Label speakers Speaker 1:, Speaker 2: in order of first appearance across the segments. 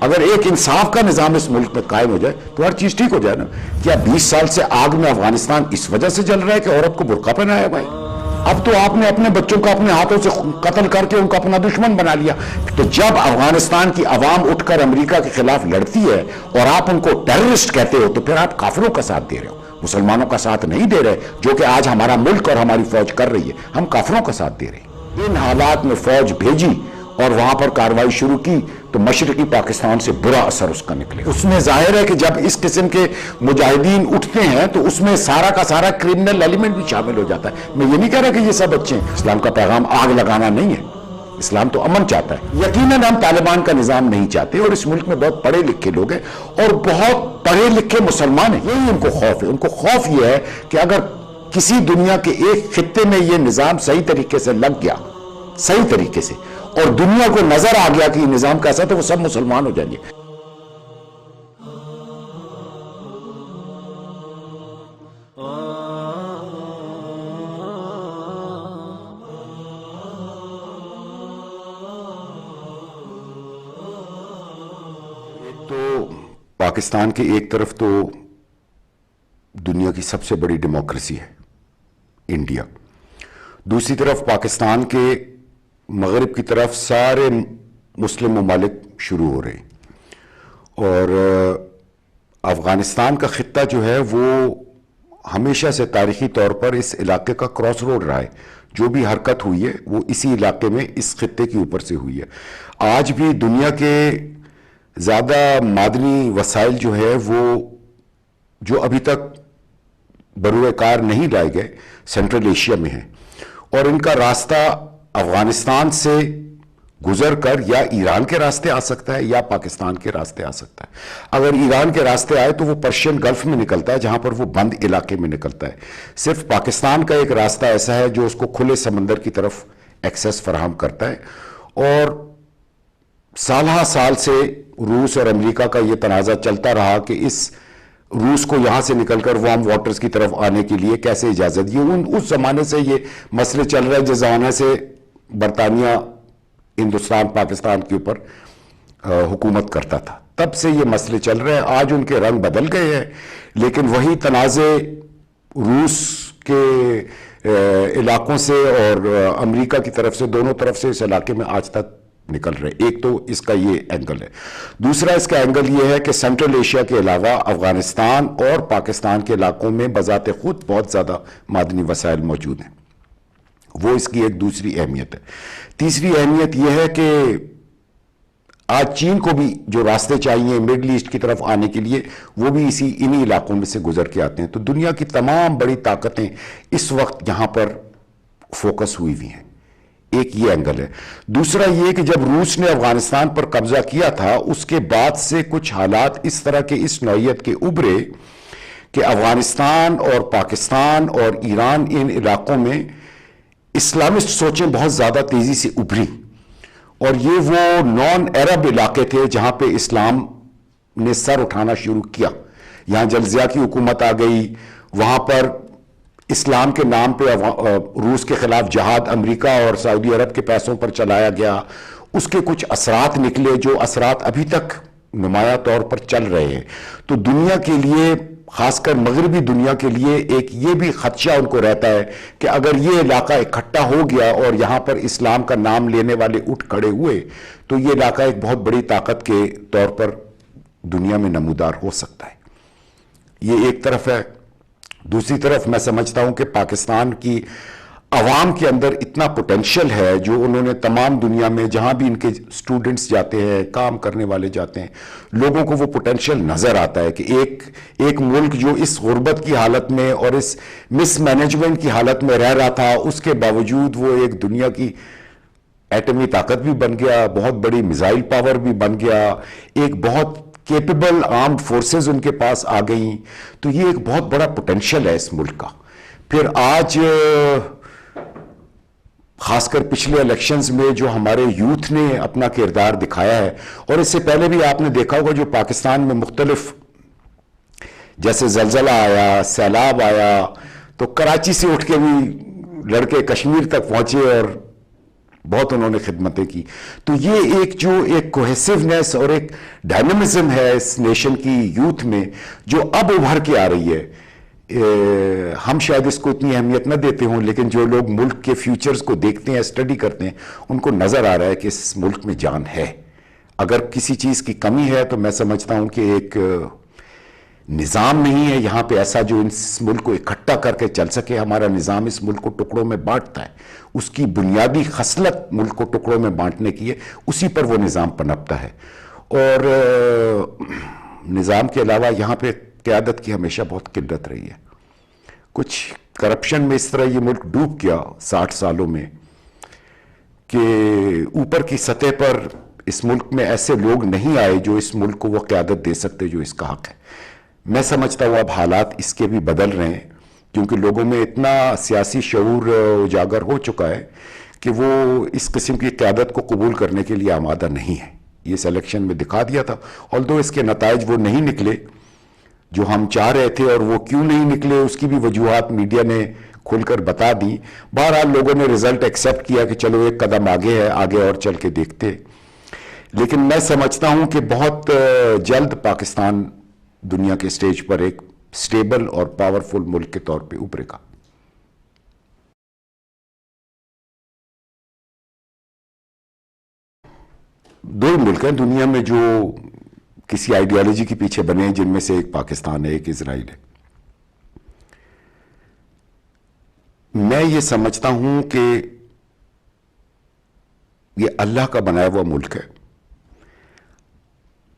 Speaker 1: اگر ایک انصاف کا نظام اس ملک میں قائم ہو جائے تو ہر چیز ٹھیک ہو جائے نا. کیا 20 سال سے آگ میں افغانستان اس وجہ سے جل رہا ہے کہ عورت کو برقع پہنایا بھائی؟ اب تو آپ نے اپنے بچوں کو اپنے ہاتھوں سے قتل کر کے ان کو اپنا دشمن بنا لیا. تو جب افغانستان کی عوام اٹھ کر امریکہ کے خلاف لڑتی ہے اور آپ ان کو ٹیررسٹ کہتے ہو تو پھر آپ کافروں کا ساتھ دے رہے ہو, مسلمانوں کا ساتھ نہیں دے رہے, جو کہ آج ہمارا ملک اور ہماری فوج کر رہی ہے. ہم کافروں کا ساتھ دے رہے ہیں. ان حالات میں فوج بھیجی اور وہاں پر کارروائی شروع کی تو مشرقی پاکستان سے برا اثر اس کا نکلے. اس میں ظاہر ہے کہ جب اس قسم کے مجاہدین اٹھتے ہیں تو اس میں سارا کا سارا کرمنل ایلیمنٹ بھی شامل ہو جاتا ہے. میں یہ نہیں کہہ رہا کہ یہ سب اچھے ہیں. اسلام کا پیغام آگ لگانا نہیں ہے, اسلام تو امن چاہتا ہے. یقیناً ہم طالبان کا نظام نہیں چاہتے, اور اس ملک میں بہت پڑھے لکھے لوگ ہیں اور بہت پڑھے لکھے مسلمان ہیں. یہی ان کو خوف ہے. ان کو خوف یہ ہے کہ اگر کسی دنیا کے ایک خطے میں یہ نظام صحیح طریقے سے لگ گیا, صحیح طریقے سے, اور دنیا کو نظر آ گیا کہ یہ نظام کیسا ہے, تو وہ سب مسلمان ہو جائیں گے. تو پاکستان کے ایک طرف تو دنیا کی سب سے بڑی ڈیموکریسی ہے انڈیا, دوسری طرف پاکستان کے مغرب کی طرف سارے مسلم ممالک شروع ہو رہے ہیں, اور افغانستان کا خطہ جو ہے وہ ہمیشہ سے تاریخی طور پر اس علاقے کا کراس روڈ رہا ہے. جو بھی حرکت ہوئی ہے وہ اسی علاقے میں اس خطے کے اوپر سے ہوئی ہے. آج بھی دنیا کے زیادہ معدنی وسائل جو ہے وہ جو ابھی تک بروئے کار نہیں لائے گئے سینٹرل ایشیا میں ہیں, اور ان کا راستہ افغانستان سے گزر کر یا ایران کے راستے آ سکتا ہے یا پاکستان کے راستے آ سکتا ہے. اگر ایران کے راستے آئے تو وہ پرشین گلف میں نکلتا ہے, جہاں پر وہ بند علاقے میں نکلتا ہے. صرف پاکستان کا ایک راستہ ایسا ہے جو اس کو کھلے سمندر کی طرف ایکسیس فراہم کرتا ہے. اور سالہ سال سے روس اور امریکہ کا یہ تنازع چلتا رہا کہ اس روس کو یہاں سے نکل کر وارم واٹرز کی طرف آنے کے لیے کیسے اجازت. اس زمانے سے یہ مسئلے چل رہے ہیں جس زمانے سے برطانیہ ہندوستان پاکستان کے اوپر حکومت کرتا تھا, تب سے یہ مسئلے چل رہے ہیں. آج ان کے رنگ بدل گئے ہیں, لیکن وہی تنازع روس کے علاقوں سے اور امریکہ کی طرف سے, دونوں طرف سے اس علاقے میں آج تک نکل رہے. ایک تو اس کا یہ اینگل ہے. دوسرا اس کا اینگل یہ ہے کہ سینٹرل ایشیا کے علاوہ افغانستان اور پاکستان کے علاقوں میں بذات خود بہت زیادہ معدنی وسائل موجود ہیں. وہ اس کی ایک دوسری اہمیت ہے. تیسری اہمیت یہ ہے کہ آج چین کو بھی جو راستے چاہیے مڈل ایسٹ کی طرف آنے کے لیے, وہ بھی انہی علاقوں میں سے گزر کے آتے ہیں. تو دنیا کی تمام بڑی طاقتیں اس وقت یہاں پر فوکس ہوئی ہوئی ہیں. ایک یہ اینگل ہے. دوسرا یہ کہ جب روس نے افغانستان پر قبضہ کیا تھا اس کے بعد سے کچھ حالات اس طرح کے اس نوعیت کے ابھرے کہ افغانستان اور پاکستان اور ایران ان علاقوں میں اسلامسٹ سوچیں بہت زیادہ تیزی سے ابھری, اور یہ وہ نان عرب علاقے تھے جہاں پہ اسلام نے سر اٹھانا شروع کیا. یہاں جلزیہ کی حکومت آ گئی, وہاں پر اسلام کے نام پہ روس کے خلاف جہاد امریکہ اور سعودی عرب کے پیسوں پر چلایا گیا. اس کے کچھ اثرات نکلے, جو اثرات ابھی تک نمایاں طور پر چل رہے ہیں. تو دنیا کے لیے, خاص کر مغربی دنیا کے لیے, ایک یہ بھی خدشہ ان کو رہتا ہے کہ اگر یہ علاقہ اکٹھا ہو گیا اور یہاں پر اسلام کا نام لینے والے اٹھ کھڑے ہوئے تو یہ علاقہ ایک بہت بڑی طاقت کے طور پر دنیا میں نمودار ہو سکتا ہے. یہ ایک طرف ہے. دوسری طرف میں سمجھتا ہوں کہ پاکستان کی عوام کے اندر اتنا پوٹینشل ہے, جو انہوں نے تمام دنیا میں جہاں بھی ان کے سٹوڈنٹس جاتے ہیں, کام کرنے والے جاتے ہیں, لوگوں کو وہ پوٹینشل نظر آتا ہے کہ ایک ملک جو اس غربت کی حالت میں اور اس مس مینجمنٹ کی حالت میں رہ رہا تھا, اس کے باوجود وہ ایک دنیا کی ایٹمی طاقت بھی بن گیا, بہت بڑی میزائل پاور بھی بن گیا, ایک بہت کیپیبل آرمڈ فورسز ان کے پاس آ گئیں. تو یہ ایک بہت بڑا پوٹینشل ہے اس ملک کا. پھر آج خاص کر پچھلے الیکشنز میں جو ہمارے یوتھ نے اپنا کردار دکھایا ہے, اور اس سے پہلے بھی آپ نے دیکھا ہوگا جو پاکستان میں مختلف جیسے زلزلہ آیا, سیلاب آیا, تو کراچی سے اٹھ کے بھی لڑکے کشمیر تک پہنچے اور بہت انہوں نے خدمتیں کی. تو یہ ایک کوہیسونیس اور ایک ڈائنامزم ہے اس نیشن کی یوتھ میں جو اب ابھر کے آ رہی ہے. ہم شاید اس کو اتنی اہمیت نہ دیتے ہوں، لیکن جو لوگ ملک کے فیوچرز کو دیکھتے ہیں، اسٹڈی کرتے ہیں، ان کو نظر آ رہا ہے کہ اس ملک میں جان ہے. اگر کسی چیز کی کمی ہے تو میں سمجھتا ہوں کہ ایک نظام نہیں ہے یہاں پہ ایسا جو اس ملک کو اکٹھا کر کے چل سکے. ہمارا نظام اس ملک کو ٹکڑوں میں بانٹتا ہے. اس کی بنیادی خصلت ملک کو ٹکڑوں میں بانٹنے کی ہے، اسی پر وہ نظام پنپتا ہے. اور نظام کے علاوہ یہاں پہ قیادت کی ہمیشہ بہت قلت رہی ہے. کچھ کرپشن میں اس طرح یہ ملک ڈوب گیا 60 سالوں میں کہ اوپر کی سطح پر اس ملک میں ایسے لوگ نہیں آئے جو اس ملک کو وہ قیادت دے سکتے جو اس کا حق ہے. میں سمجھتا ہوں اب حالات اس کے بھی بدل رہے ہیں، کیونکہ لوگوں میں اتنا سیاسی شعور اجاگر ہو چکا ہے کہ وہ اس قسم کی قیادت کو قبول کرنے کے لیے آمادہ نہیں ہے. یہ اس الیکشن میں دکھا دیا تھا، although اس کے نتائج وہ نہیں نکلے جو ہم چاہ رہے تھے، اور وہ کیوں نہیں نکلے اس کی بھی وجوہات میڈیا نے کھل کر بتا دی. بہرحال لوگوں نے رزلٹ ایکسیپٹ کیا کہ چلو ایک قدم آگے ہے، آگے اور چل کے دیکھتے. لیکن میں سمجھتا ہوں کہ بہت جلد پاکستان دنیا کے سٹیج پر ایک سٹیبل اور پاورفل ملک کے طور پہ ابھرے گا. دو ہی ملک ہیں دنیا میں جو کسی آئیڈیالوجی کے پیچھے بنے ہیں، جن میں سے ایک پاکستان ہے، ایک اسرائیل ہے. میں یہ سمجھتا ہوں کہ یہ اللہ کا بنایا ہوا ملک ہے.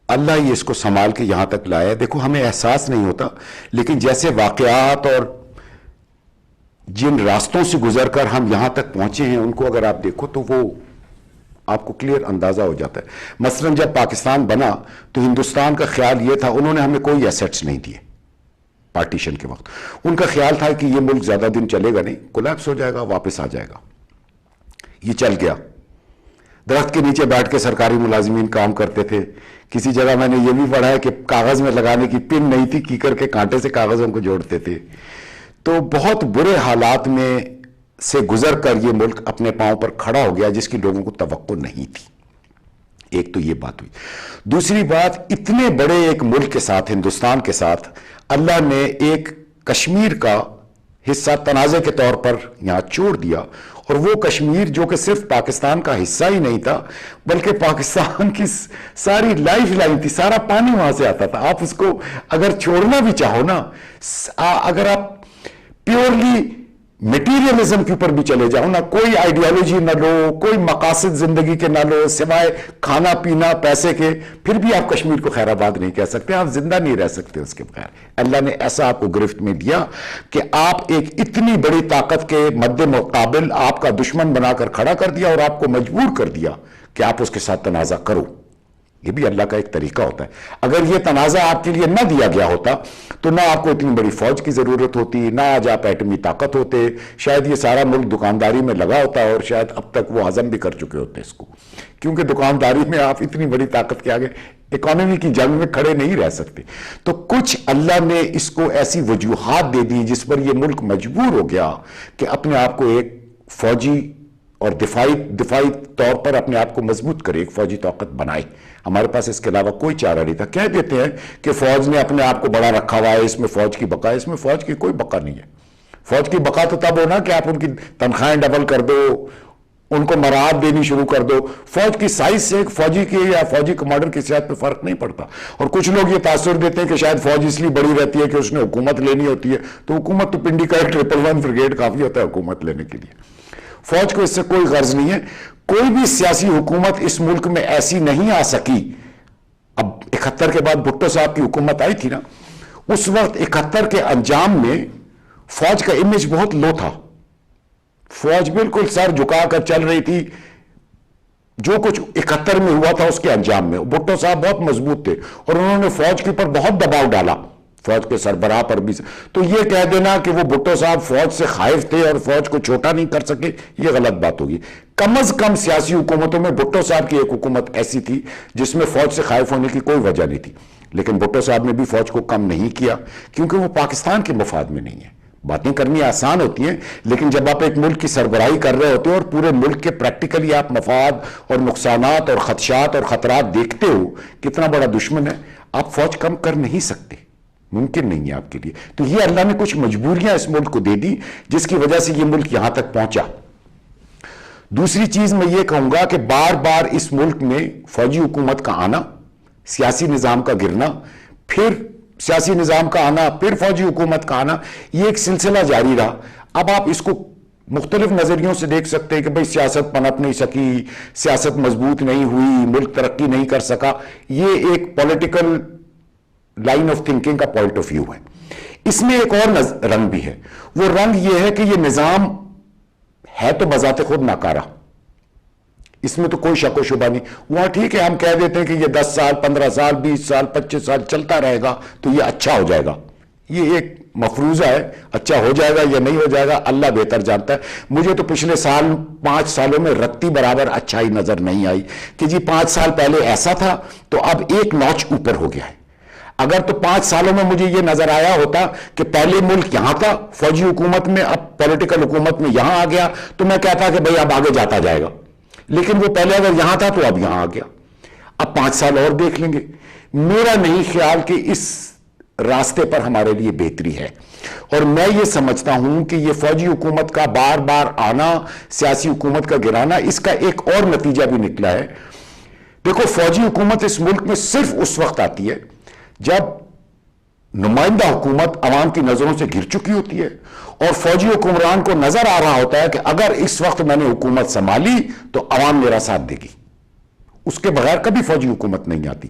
Speaker 1: اللہ یہ اس کو سنبھال کے یہاں تک لایا ہے. دیکھو ہمیں احساس نہیں ہوتا، لیکن جیسے واقعات اور جن راستوں سے گزر کر ہم یہاں تک پہنچے ہیں ان کو اگر آپ دیکھو تو وہ آپ کو کلیئر اندازہ ہو جاتا ہے. مثلا جب پاکستان بنا تو ہندوستان کا خیال یہ تھا، انہوں نے ہمیں کوئی ایسٹس نہیں دیے پارٹیشن کے وقت. ان کا خیال تھا کہ یہ ملک زیادہ دن چلے گا نہیں، کولیپس ہو جائے گا، واپس آ جائے گا. یہ چل گیا. درخت کے نیچے بیٹھ کے سرکاری ملازمین کام کرتے تھے. کسی جگہ میں نے یہ بھی پڑھا ہے کہ کاغذ میں لگانے کی پن نہیں تھی، کیکر کے کانٹے سے کاغذوں کو جوڑتے تھے. تو بہت برے حالات میں سے گزر کر یہ ملک اپنے پاؤں پر کھڑا ہو گیا جس کی لوگوں کو توقع نہیں تھی. ایک تو یہ بات ہوئی. دوسری بات، اتنے بڑے ایک ملک کے ساتھ، ہندوستان کے ساتھ، اللہ نے ایک کشمیر کا حصہ تنازع کے طور پر یہاں چھوڑ دیا. اور وہ کشمیر جو کہ صرف پاکستان کا حصہ ہی نہیں تھا بلکہ پاکستان کی ساری لائف لائن تھی، سارا پانی وہاں سے آتا تھا. آپ اس کو اگر چھوڑنا بھی چاہو نا، اگر آپ پیورلی میٹیریلزم کے اوپر بھی چلے جاؤ نا، کوئی آئیڈیالوجی نہ لو، کوئی مقاصد زندگی کے نہ لو سوائے کھانا پینا پیسے کے، پھر بھی آپ کشمیر کو خیر آباد نہیں کہہ سکتے. آپ زندہ نہیں رہ سکتے اس کے بغیر. اللہ نے ایسا آپ کو گرفت میں دیا کہ آپ ایک اتنی بڑی طاقت کے مد مقابل آپ کا دشمن بنا کر کھڑا کر دیا اور آپ کو مجبور کر دیا کہ آپ اس کے ساتھ تنازع کرو. یہ بھی اللہ کا ایک طریقہ ہوتا ہے. اگر یہ تنازع آپ کے لیے نہ دیا گیا ہوتا تو نہ آپ کو اتنی بڑی فوج کی ضرورت ہوتی، نہ آج آپ ایٹمی طاقت ہوتے. شاید یہ سارا ملک دکانداری میں لگا ہوتا اور شاید اب تک وہ ہضم بھی کر چکے ہوتے اس کو، کیونکہ دکانداری میں آپ اتنی بڑی طاقت کے آگے اکانومی کی جنگ میں کھڑے نہیں رہ سکتے. تو کچھ اللہ نے اس کو ایسی وجوہات دے دی جس پر یہ ملک مجبور ہو گیا کہ اپنے آپ کو ایک فوجی اور دفاعی طور پر اپنے آپ کو مضبوط کرے، ایک فوجی طاقت بنائے. ہمارے پاس اس کے علاوہ کوئی چارہ نہیں تھا. کہہ دیتے ہیں کہ فوج نے اپنے آپ کو بڑا رکھا ہوا ہے، اس میں فوج کی بقا ہے. اس میں فوج کی کوئی بقا نہیں ہے. فوج کی بقا تو تب ہونا کہ آپ ان کی تنخواہیں ڈبل کر دو، ان کو مراعات دینی شروع کر دو. فوج کی سائز سے ایک فوجی کے یا فوجی کمانڈر کی صحت پہ فرق نہیں پڑتا. اور کچھ لوگ یہ تاثر دیتے ہیں کہ شاید فوج اس لیے بڑی رہتی ہے کہ اس نے حکومت لینی ہوتی ہے. تو حکومت تو پنڈی کا 111 بریگیڈ کافی ہوتا ہے حکومت لینے کے لیے. فوج کو اس سے کوئی غرض نہیں ہے. کوئی بھی سیاسی حکومت اس ملک میں ایسی نہیں آ سکی. اب 71 کے بعد بھٹو صاحب کی حکومت آئی تھی نا، اس وقت 71 کے انجام میں فوج کا امیج بہت لو تھا. فوج بالکل سر جھکا کر چل رہی تھی. جو کچھ 71 میں ہوا تھا اس کے انجام میں بھٹو صاحب بہت مضبوط تھے اور انہوں نے فوج کے اوپر بہت دباؤ ڈالا، فوج کے سربراہ پر بھی. تو یہ کہہ دینا کہ وہ بھٹو صاحب فوج سے خائف تھے اور فوج کو چھوٹا نہیں کر سکے، یہ غلط بات ہوگی. کم از کم سیاسی حکومتوں میں بھٹو صاحب کی ایک حکومت ایسی تھی جس میں فوج سے خائف ہونے کی کوئی وجہ نہیں تھی. لیکن بھٹو صاحب نے بھی فوج کو کم نہیں کیا کیونکہ وہ پاکستان کے مفاد میں نہیں ہے. باتیں کرنی آسان ہوتی ہیں، لیکن جب آپ ایک ملک کی سربراہی کر رہے ہوتے ہیں اور پورے ملک کے پریکٹیکلی آپ مفاد اور نقصانات اور خدشات اور خطرات دیکھتے ہو، کتنا بڑا دشمن ہے، آپ فوج کم کر نہیں سکتے، ممکن نہیں ہے آپ کے لیے. تو یہ اللہ نے کچھ مجبوریاں اس ملک کو دے دی جس کی وجہ سے یہ ملک یہاں تک پہنچا. دوسری چیز میں یہ کہوں گا کہ بار بار اس ملک میں فوجی حکومت کا آنا، سیاسی نظام کا گرنا، پھر سیاسی نظام کا آنا، پھر فوجی حکومت کا آنا، یہ ایک سلسلہ جاری رہا. اب آپ اس کو مختلف نظریوں سے دیکھ سکتے ہیں کہ بھئی سیاست پنپ نہیں سکی، سیاست مضبوط نہیں ہوئی، ملک ترقی نہیں کر سکا. یہ ایک پولیٹیکل لائن آف تھنکنگ کا پوائنٹ آف ویو ہے. اس میں ایک اور رنگ بھی ہے. وہ رنگ یہ ہے کہ یہ نظام ہے تو بذات خود ناکارہ، اس میں تو کوئی شک و شبہ نہیں. وہاں ٹھیک ہے، ہم کہہ دیتے ہیں کہ یہ 10 سال 15 سال 20 سال 25 سال چلتا رہے گا تو یہ اچھا ہو جائے گا. یہ ایک مفروضہ ہے، اچھا ہو جائے گا یا نہیں ہو جائے گا اللہ بہتر جانتا ہے. مجھے تو پچھلے سال 5 سالوں میں رتی برابر اچھائی نظر نہیں آئی کہ جی 5 سال پہلے ایسا تھا تو اب ایک نوچ اوپر ہو گیا ہے. اگر تو 5 سالوں میں مجھے یہ نظر آیا ہوتا کہ پہلے ملک یہاں تھا فوجی حکومت میں، اب پولیٹیکل حکومت میں یہاں آ گیا، تو میں کہتا کہ بھئی اب آگے جاتا جائے گا. لیکن وہ پہلے اگر یہاں تھا تو اب یہاں آ گیا. اب 5 سال اور دیکھ لیں گے. میرا نہیں خیال کہ اس راستے پر ہمارے لیے بہتری ہے. اور میں یہ سمجھتا ہوں کہ یہ فوجی حکومت کا بار بار آنا، سیاسی حکومت کا گرانا، اس کا ایک اور نتیجہ بھی نکلا ہے. دیکھو، فوجی حکومت اس ملک میں صرف اس وقت آتی ہے جب نمائندہ حکومت عوام کی نظروں سے گر چکی ہوتی ہے اور فوجی حکمران کو نظر آ رہا ہوتا ہے کہ اگر اس وقت میں نے حکومت سنبھالی تو عوام میرا ساتھ دے گی. اس کے بغیر کبھی فوجی حکومت نہیں آتی.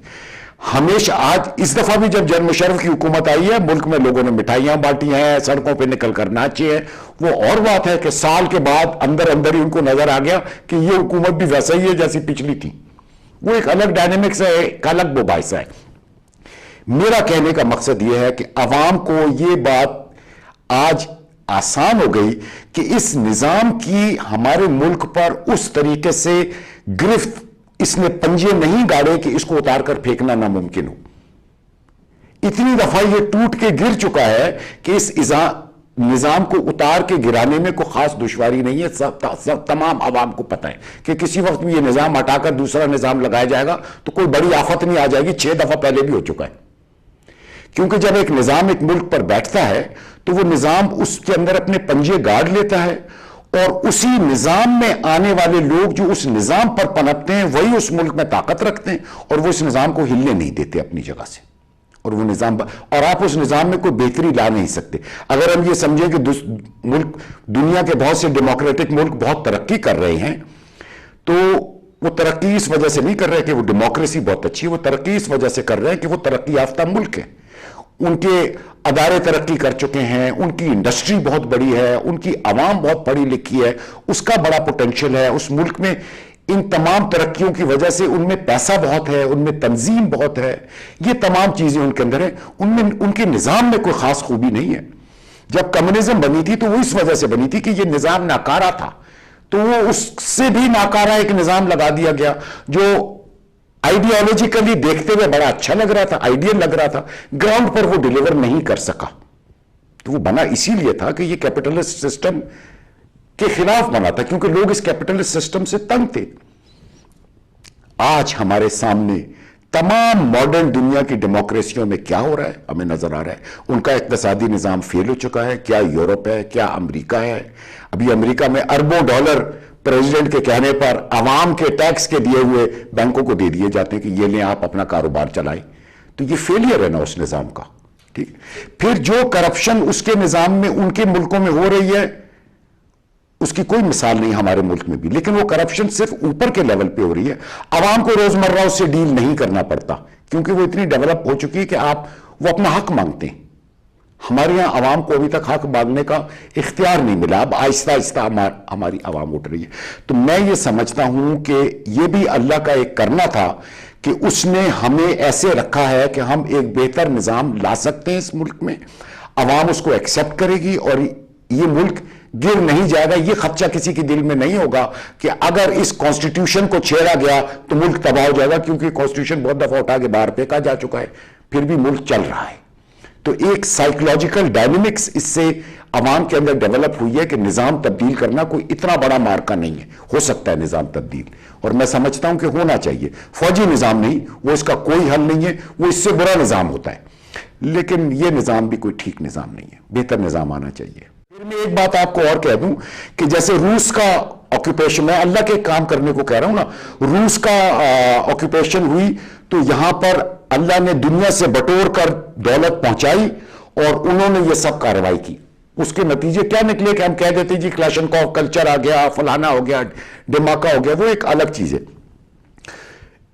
Speaker 1: ہمیشہ آج اس دفعہ بھی جب جنرل مشرف کی حکومت آئی ہے، ملک میں لوگوں نے مٹھائیاں بانٹی ہیں، سڑکوں پہ نکل کر ناچے ہیں. وہ اور بات ہے کہ سال کے بعد اندر اندر ہی ان کو نظر آ گیا کہ یہ حکومت بھی ویسا ہی ہے جیسی پچھلی تھی. وہ ایک الگ ڈائنامکس ہے، ایک الگ مباحثہ ہے. میرا کہنے کا مقصد یہ ہے کہ عوام کو یہ بات آج آسان ہو گئی کہ اس نظام کی ہمارے ملک پر اس طریقے سے گرفت، اس نے پنجے نہیں گاڑے کہ اس کو اتار کر پھینکنا ناممکن ہو. اتنی دفعہ یہ ٹوٹ کے گر چکا ہے کہ اس نظام کو اتار کے گرانے میں کوئی خاص دشواری نہیں ہے. سب تمام عوام کو پتہ ہے کہ کسی وقت بھی یہ نظام ہٹا کر دوسرا نظام لگایا جائے گا تو کوئی بڑی آفت نہیں آ جائے گی. 6 دفعہ پہلے بھی ہو چکا ہے. کیونکہ جب ایک نظام ایک ملک پر بیٹھتا ہے تو وہ نظام اس کے اندر اپنے پنجے گاڑ لیتا ہے، اور اسی نظام میں آنے والے لوگ جو اس نظام پر پنپتے ہیں وہی اس ملک میں طاقت رکھتے ہیں، اور وہ اس نظام کو ہلنے نہیں دیتے اپنی جگہ سے. اور وہ نظام اور آپ اس نظام میں کوئی بہتری لا نہیں سکتے. اگر ہم یہ سمجھیں کہ ملک، دنیا کے بہت سے ڈیموکریٹک ملک بہت ترقی کر رہے ہیں، تو وہ ترقی اس وجہ سے نہیں کر رہے کہ وہ ڈیموکریسی بہت اچھی ہے. وہ ترقی اس وجہ سے کر رہے ہیں کہ وہ ترقی یافتہ ملک ہے. ان کے ادارے ترقی کر چکے ہیں، ان کی انڈسٹری بہت بڑی ہے، ان کی عوام بہت پڑھی لکھی ہے، اس کا بڑا پوٹینشل ہے اس ملک میں. ان تمام ترقیوں کی وجہ سے ان میں پیسہ بہت ہے، ان میں تنظیم بہت ہے، یہ تمام چیزیں ان کے اندر ہیں. ان کے نظام میں کوئی خاص خوبی نہیں ہے. جب کمیونزم بنی تھی تو وہ اس وجہ سے بنی تھی کہ یہ نظام ناکارہ تھا، تو وہ اس سے بھی ناکارہ ایک نظام لگا دیا گیا جو آئیڈیالوجیکلی دیکھتے ہوئے بڑا اچھا لگ رہا تھا، آئیڈیل لگ رہا تھا، گراؤنڈ پر وہ ڈیلیور نہیں کر سکا. تو وہ بنا اسی لیے تھا کہ یہ کیپٹلسٹ سسٹم کے خلاف بنا تھا، کیونکہ لوگ اس کیپٹلسٹ سسٹم سے تنگ تھے. آج ہمارے سامنے تمام ماڈرن دنیا کی ڈیموکریسیوں میں کیا ہو رہا ہے ہمیں نظر آ رہا ہے. ان کا اقتصادی نظام فیل ہو چکا ہے. کیا یورپ ہے، کیا امریکہ ہے. ابھی امریکہ میں اربوں ڈالر پریزیڈنٹ کے کہنے پر عوام کے ٹیکس کے دیے ہوئے بینکوں کو دے دیے جاتے ہیں کہ یہ لیں آپ اپنا کاروبار چلائیں. تو یہ فیلئر ہے نا اس نظام کا. ٹھیک. پھر جو کرپشن اس کے نظام میں ان کے ملکوں میں ہو رہی ہے اس کی کوئی مثال نہیں ہمارے ملک میں بھی، لیکن وہ کرپشن صرف اوپر کے لیول پہ ہو رہی ہے. عوام کو روزمرہ اس سے ڈیل نہیں کرنا پڑتا کیونکہ وہ اتنی ڈیولپ ہو چکی ہے کہ وہ اپنا حق مانگتے ہیں. ہمارے یہاں عوام کو ابھی تک حق مانگنے کا اختیار نہیں ملا. اب آہستہ آہستہ ہماری عوام اٹھ رہی ہے. تو میں یہ سمجھتا ہوں کہ یہ بھی اللہ کا ایک کرنا تھا کہ اس نے ہمیں ایسے رکھا ہے کہ ہم ایک بہتر نظام لا سکتے ہیں اس ملک میں. عوام اس کو ایکسیپٹ کرے گی اور یہ ملک گر نہیں جائے گا. یہ خدشہ کسی کے دل میں نہیں ہوگا کہ اگر اس کانسٹیٹیوشن کو چھیڑا گیا تو ملک تباہ ہو جائے گا، کیونکہ کانسٹیٹیوشن بہت دفعہ اٹھا کے باہر پھینکا جا چکا ہے، پھر بھی ملک چل رہا ہے. تو ایک سائیکولوجیکل ڈائنامکس اس سے عوام کے اندر ڈیولپ ہوئی ہے کہ نظام تبدیل کرنا کوئی اتنا بڑا مارکا نہیں ہے. ہو سکتا ہے نظام تبدیل, اور میں سمجھتا ہوں کہ ہونا چاہیے. فوجی نظام نہیں, وہ اس کا کوئی حل نہیں ہے, وہ اس سے برا نظام ہوتا ہے, لیکن یہ نظام بھی کوئی ٹھیک نظام نہیں ہے, بہتر نظام آنا چاہیے. پھر میں ایک بات آپ کو اور کہہ دوں کہ جیسے روس کا آکوپیشن, میں اللہ کے کام کرنے کو کہہ رہا ہوں نا, روس کا آکوپیشن ہوئی تو یہاں پر اللہ نے دنیا سے بٹور کر دولت پہنچائی اور انہوں نے یہ سب کارروائی کی. اس کے نتیجے کیا نکلے کہ ہم کہہ دیتے جی کلاشنکوف کلچر آ گیا, فلانا ہو گیا, ڈیماکا ہو گیا, وہ ایک الگ چیز ہے.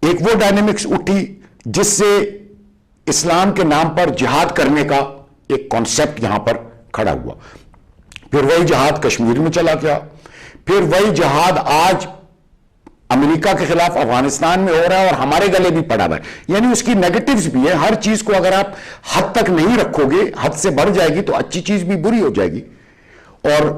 Speaker 1: ایک وہ ڈائنامکس اٹھی جس سے اسلام کے نام پر جہاد کرنے کا ایک کانسیپٹ یہاں پر کھڑا ہوا. پھر وہی جہاد کشمیر میں چلا گیا, پھر وہی جہاد آج امریکہ کے خلاف افغانستان میں ہو رہا ہے اور ہمارے گلے بھی پڑا ہوا ہے. یعنی اس کی نیگیٹیوز بھی ہے. ہر چیز کو اگر آپ حد تک نہیں رکھو گے, حد سے بڑھ جائے گی تو اچھی چیز بھی بری ہو جائے گی, اور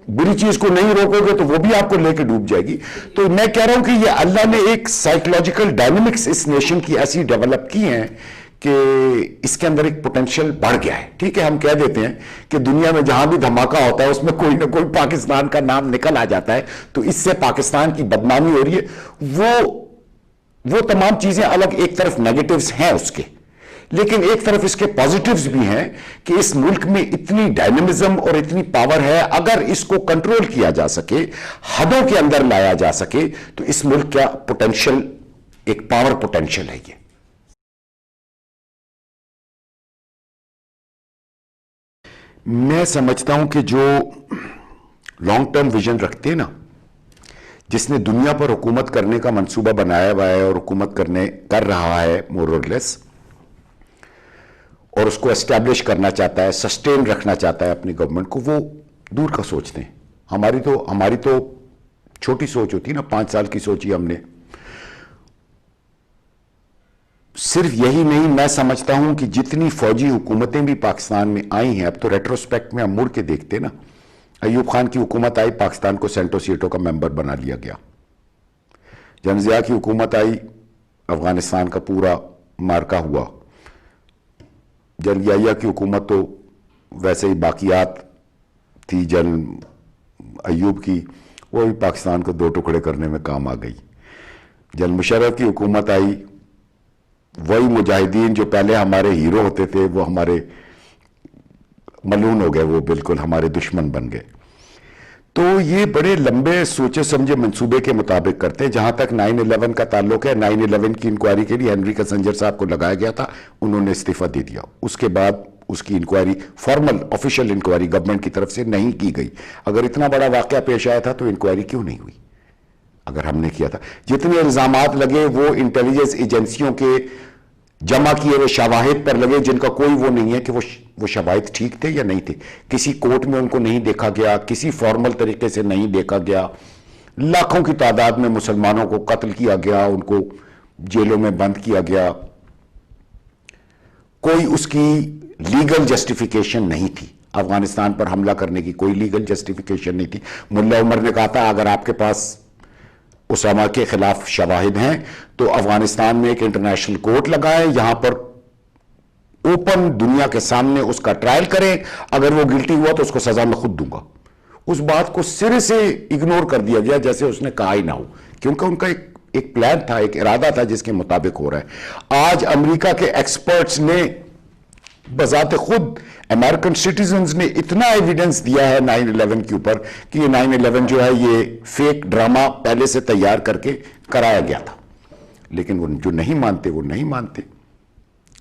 Speaker 1: بری چیز کو نہیں روکو گے تو وہ بھی آپ کو لے کے ڈوب جائے گی. تو میں کہہ رہا ہوں کہ یہ اللہ نے ایک سائیکولوجیکل ڈائنامکس اس نیشن کی ایسی ڈیولپ کی ہیں کہ اس کے اندر ایک پوٹینشیل بڑھ گیا ہے. ٹھیک ہے, ہم کہہ دیتے ہیں کہ دنیا میں جہاں بھی دھماکہ ہوتا ہے اس میں کوئی نہ کوئی پاکستان کا نام نکل آ جاتا ہے, تو اس سے پاکستان کی بدنامی ہو رہی ہے. وہ تمام چیزیں الگ, ایک طرف نیگیٹیوز ہیں اس کے, لیکن ایک طرف اس کے پازیٹیوز بھی ہیں کہ اس ملک میں اتنی ڈائنامزم اور اتنی پاور ہے. اگر اس کو کنٹرول کیا جا سکے, حدوں کے اندر لایا جا سکے, تو اس ملک کا پوٹینشیل ایک پاور پوٹینشیل ہے. یہ میں سمجھتا ہوں کہ جو لانگ ٹرم ویژن رکھتے ہیں نا, جس نے دنیا پر حکومت کرنے کا منصوبہ بنایا ہوا ہے اور حکومت کر رہا ہے مور اور لیس, اور اس کو اسٹیبلش کرنا چاہتا ہے, سسٹین رکھنا چاہتا ہے اپنی گورنمنٹ کو, وہ دور کا سوچتے ہیں. ہماری تو چھوٹی سوچ ہوتی ہے نا, 5 سال کی سوچی ہم نے. صرف یہی نہیں, میں سمجھتا ہوں کہ جتنی فوجی حکومتیں بھی پاکستان میں آئی ہیں, اب تو ریٹروسپیکٹ میں ہم مڑ کے دیکھتے نا, ایوب خان کی حکومت آئی, پاکستان کو سینٹو سیٹو کا ممبر بنا لیا گیا. جنرل ضیاء کی حکومت آئی, افغانستان کا پورا مارکا ہوا. جنرل یحییٰ کی حکومت تو ویسے ہی باقیات تھی جنرل ایوب کی, وہ بھی پاکستان کو 2 ٹکڑے کرنے میں کام آ گئی. جنرل مشرف کی حکومت آئی, وہی مجاہدین جو پہلے ہمارے ہیرو ہوتے تھے وہ ہمارے ملعون ہو گئے, وہ بالکل ہمارے دشمن بن گئے. تو یہ بڑے لمبے سوچے سمجھے منصوبے کے مطابق کرتے ہیں. جہاں تک 9/11 کا تعلق ہے, 9/11 کی انکوائری کے لیے ہنری کسنجر صاحب کو لگایا گیا تھا, انہوں نے استعفیٰ دے دیا. اس کے بعد اس کی inquiry, formal official inquiry government کی طرف سے نہیں کی گئی. اگر اتنا بڑا واقعہ پیش آیا تھا تو انکوائری کیوں نہیں ہوئی اگر ہم نے کیا تھا؟ جتنے الزامات لگے وہ انٹیلیجنس ایجنسیوں کے جمع کیے ہوئے شواہد پر لگے, جن کا کوئی وہ نہیں ہے کہ وہ شواہد ٹھیک تھے یا نہیں تھے. کسی کورٹ میں ان کو نہیں دیکھا گیا, کسی فارمل طریقے سے نہیں دیکھا گیا. لاکھوں کی تعداد میں مسلمانوں کو قتل کیا گیا, ان کو جیلوں میں بند کیا گیا. کوئی اس کی لیگل جسٹیفیکیشن نہیں تھی. افغانستان پر حملہ کرنے کی کوئی لیگل جسٹیفیکیشن نہیں تھی. ملا عمر نے کہا تھا اگر آپ کے پاس اسامہ کے خلاف شواہد ہیں تو افغانستان میں ایک انٹرنیشنل کورٹ لگائیں, یہاں پر اوپن دنیا کے سامنے اس کا ٹرائل کریں, اگر وہ گلٹی ہوا تو اس کو سزا میں خود دوں گا. اس بات کو سرے سے اگنور کر دیا گیا جیسے اس نے کہا ہی نہ ہو, کیونکہ ان کا ایک پلان تھا, ایک ارادہ تھا جس کے مطابق ہو رہا ہے. آج امریکہ کے ایکسپرٹس نے بذات خود, امریکن سٹیزنز نے اتنا ایویڈنس دیا ہے 9/11 کے اوپر کہ یہ 9/11 جو ہے یہ فیک ڈرامہ پہلے سے تیار کر کے کرایا گیا تھا. لیکن وہ جو نہیں مانتے وہ نہیں مانتے.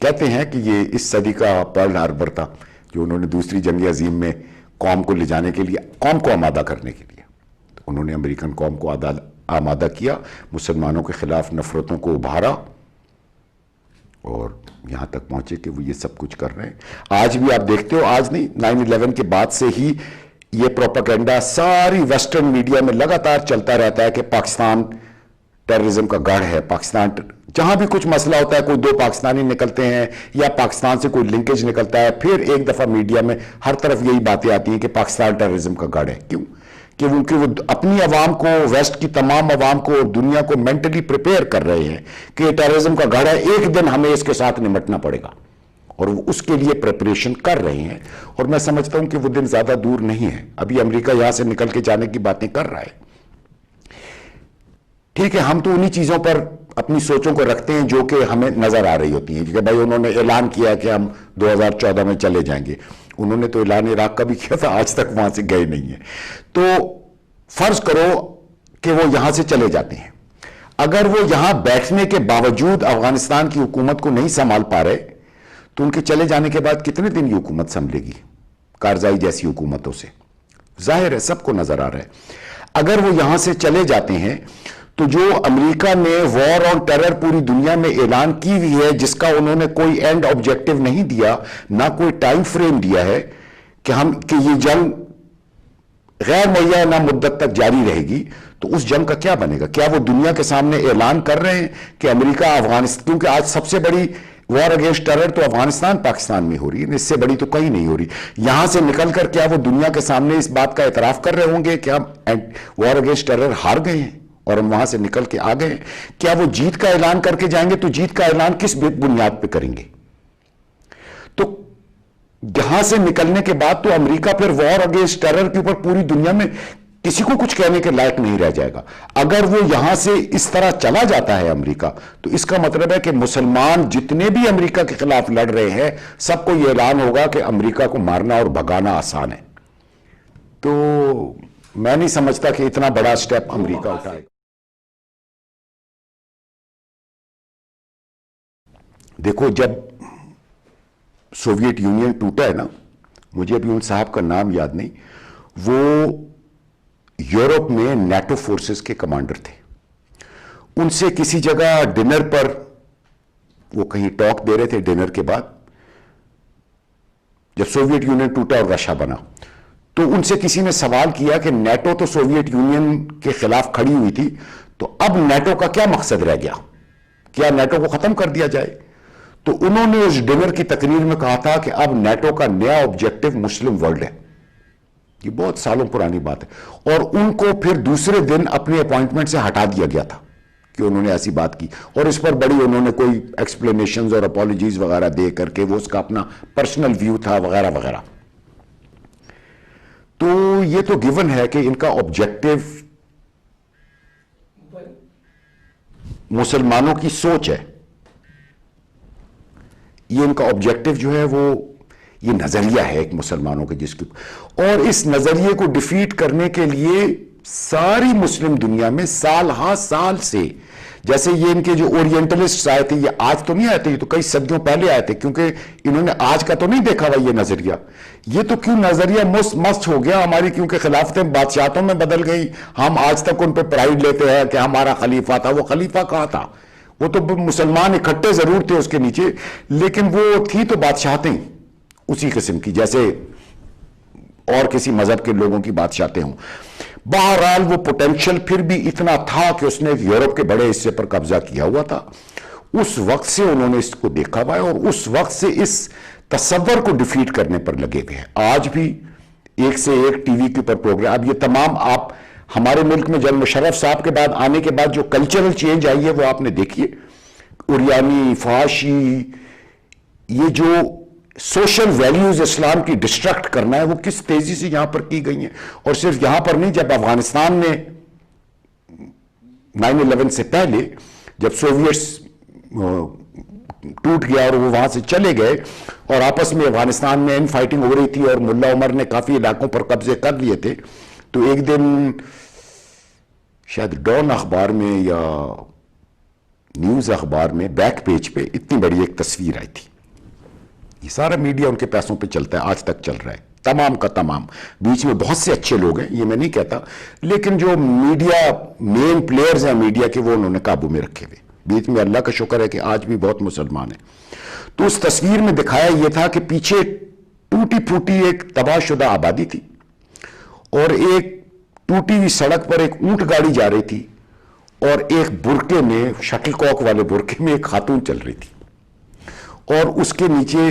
Speaker 1: کہتے ہیں کہ یہ اس صدی کا پرل ہاربر تھا جو انہوں نے دوسری جنگ عظیم میں قوم کو لے جانے کے لیے, قوم کو آمادہ کرنے کے لیے, تو انہوں نے امریکن قوم کو آمادہ کیا, مسلمانوں کے خلاف نفرتوں کو ابھارا اور یہاں تک پہنچے کہ وہ یہ سب کچھ کر رہے ہیں. آج بھی آپ دیکھتے ہو, آج نہیں 9/11 کے بعد سے ہی یہ پروپیگنڈا ساری ویسٹرن میڈیا میں لگاتار چلتا رہتا ہے کہ پاکستان ٹیررزم کا گڑھ ہے. پاکستان جہاں بھی کچھ مسئلہ ہوتا ہے, کوئی 2 پاکستانی نکلتے ہیں یا پاکستان سے کوئی لنکیج نکلتا ہے, پھر ایک دفعہ میڈیا میں ہر طرف یہی باتیں آتی ہیں کہ پاکستان ٹیررزم کا گڑھ ہے. کیوں؟ کہ وہ اپنی عوام کو, ویسٹ کی تمام عوام کو, دنیا کو مینٹلی پریپیئر کر رہے ہیں کہ ٹیررزم کا گڑھ ہے, ایک دن ہمیں اس کے ساتھ نمٹنا پڑے گا. اور وہ اس کے لیے پریپریشن کر رہے ہیں، اور میں سمجھتا ہوں کہ وہ دن زیادہ دور نہیں ہے. ابھی امریکہ یہاں سے نکل کے جانے کی باتیں کر رہا ہے. ٹھیک ہے، ہم تو انہی چیزوں پر اپنی سوچوں کو رکھتے ہیں جو کہ ہمیں نظر آ رہی ہوتی ہیں کہ بھائی انہوں نے اعلان کیا کہ ہم 2014 میں چلے جائیں گے. انہوں نے تو اعلان عراق کا بھی کیا تھا، آج تک وہاں سے گئے نہیں ہیں. تو فرض کرو کہ وہ یہاں سے چلے جاتے ہیں. اگر وہ یہاں بیٹھنے کے باوجود افغانستان کی حکومت کو نہیں سنبھال پا رہے تو ان کے چلے جانے کے بعد کتنے دن یہ حکومت سنبھلے گی کارزائی جیسی حکومتوں سے؟ ظاہر ہے، سب کو نظر آ رہا ہے. اگر وہ یہاں سے چلے جاتے ہیں تو جو امریکہ نے وار آن ٹیرر پوری دنیا میں اعلان کی ہوئی ہے، جس کا انہوں نے کوئی اینڈ آبجیکٹو نہیں دیا، نہ کوئی ٹائم فریم دیا ہے کہ یہ جنگ غیر معینہ مدت تک جاری رہے گی، تو اس جنگ کا کیا بنے گا؟ کیا وہ دنیا کے سامنے اعلان کر رہے ہیں کہ امریکہ افغانستان، کیونکہ آج سب سے بڑی وار اگینسٹ ٹیرر تو افغانستان پاکستان میں ہو رہی ہے، اس سے بڑی تو کہیں نہیں ہو رہی. یہاں سے نکل کر کیا وہ دنیا کے سامنے اس بات کا اعتراف کر رہے ہوں گے کہ ہم وار اگینسٹ ٹیرر ہار گئے ہیں اور ہم وہاں سے نکل کے آ گئے ہیں؟ کیا وہ جیت کا اعلان کر کے جائیں گے؟ تو جیت کا اعلان کس بنیاد پہ کریں گے؟ تو یہاں سے نکلنے کے بعد تو امریکہ پھر وار اگینسٹ ٹیرر کے اوپر پوری دنیا میں کسی کو کچھ کہنے کے لائق نہیں رہ جائے گا. اگر وہ یہاں سے اس طرح چلا جاتا ہے امریکہ، تو اس کا مطلب ہے کہ مسلمان جتنے بھی امریکہ کے خلاف لڑ رہے ہیں سب کو یہ اعلان ہوگا کہ امریکہ کو مارنا اور بھگانا آسان ہے. تو میں نہیں سمجھتا کہ اتنا بڑا سٹیپ امریکہ اٹھائے. دیکھو، جب سوویت یونین ٹوٹا ہے نا، مجھے ابھی ان صاحب کا نام یاد نہیں، وہ یورپ میں نیٹو فورسز کے کمانڈر تھے. ان سے کسی جگہ ڈنر پر وہ کہیں ٹاک دے رہے تھے، ڈنر کے بعد جب سوویت یونین ٹوٹا اور رشیا بنا، تو ان سے کسی نے سوال کیا کہ نیٹو تو سوویت یونین کے خلاف کھڑی ہوئی تھی، تو اب نیٹو کا کیا مقصد رہ گیا؟ کیا نیٹو کو ختم کر دیا جائے؟ تو انہوں نے اس ڈنر کی تقریر میں کہا تھا کہ اب نیٹو کا نیا آبجیکٹو مسلم ورلڈ ہے. یہ بہت سالوں پرانی بات ہے، اور ان کو پھر دوسرے دن اپنے اپوائنٹمنٹ سے ہٹا دیا گیا تھا کہ انہوں نے ایسی بات کی، اور اس پر بڑی انہوں نے کوئی ایکسپلینیشنز اور اپالوجیز وغیرہ دے کر کے، وہ اس کا اپنا پرسنل ویو تھا وغیرہ وغیرہ. تو یہ تو گیون ہے کہ ان کا آبجیکٹو مسلمانوں کی سوچ ہے. یہ ان کا آبجیکٹو جو ہے وہ یہ نظریہ ہے ایک مسلمانوں کے، جس کی، اور اس نظریے کو ڈیفیٹ کرنے کے لیے ساری مسلم دنیا میں سال ہاں سال سے، جیسے یہ ان کے جو اورینٹلسٹ آئے تھے، یہ آج تو نہیں آئے تھے، یہ تو کئی صدیوں پہلے آئے تھے، کیونکہ انہوں نے آج کا تو نہیں دیکھا ہوا یہ نظریہ. یہ تو کیوں نظریہ مست ہو گیا ہماری، کیونکہ خلافتیں بادشاہتوں میں بدل گئی، ہم آج تک ان پہ پرائیڈ لیتے ہیں کہ ہمارا خلیفہ تھا. وہ خلیفہ کہاں تھا؟ وہ تو مسلمان اکٹھے ضرور تھے اس کے نیچے، لیکن وہ تھی تو بادشاہتیں اسی قسم کی جیسے اور کسی مذہب کے لوگوں کی بادشاہتیں ہوں. بہرحال وہ پوٹینشل پھر بھی اتنا تھا کہ اس نے یورپ کے بڑے حصے پر قبضہ کیا ہوا تھا. اس وقت سے انہوں نے اس کو دیکھا ہوا ہے، اور اس وقت سے اس تصور کو ڈیفیٹ کرنے پر لگے ہوئے ہیں. آج بھی ایک سے ایک ٹی وی کے اوپر پروگرام. اب یہ تمام آپ ہمارے ملک میں جنرل مشرف صاحب کے بعد آنے کے بعد جو کلچرل چینج آئی ہے وہ آپ نے دیکھی ہے. اوریانی، فحاشی، یہ جو سوشل ویلیوز اسلام کی ڈسٹرکٹ کرنا ہے وہ کس تیزی سے یہاں پر کی گئی ہیں. اور صرف یہاں پر نہیں، جب افغانستان میں 9/11 سے پہلے جب سوویٹس ٹوٹ گیا اور وہ وہاں سے چلے گئے اور آپس میں افغانستان میں ان فائٹنگ ہو رہی تھی اور ملا عمر نے کافی علاقوں پر قبضے کر لیے تھے، تو ایک دن شاید ڈان اخبار میں یا نیوز اخبار میں بیک پیج پہ اتنی بڑی ایک تصویر آئی تھی. یہ سارا میڈیا ان کے پیسوں پہ چلتا ہے، آج تک چل رہا ہے، تمام کا تمام. بیچ میں بہت سے اچھے لوگ ہیں، یہ میں نہیں کہتا، لیکن جو میڈیا مین پلیئرز ہیں میڈیا کے، وہ انہوں نے قابو میں رکھے ہوئے. بیچ میں اللہ کا شکر ہے کہ آج بھی بہت مسلمان ہیں. تو اس تصویر میں دکھایا یہ تھا کہ پیچھے ٹوٹی پھوٹی ایک تباہ شدہ آبادی تھی، اور ایک ٹوٹی ہوئی سڑک پر ایک اونٹ گاڑی جا رہی تھی، اور ایک برقعے میں، شٹل کاک والے برقعے میں ایک خاتون چل رہی تھی، اور اس کے نیچے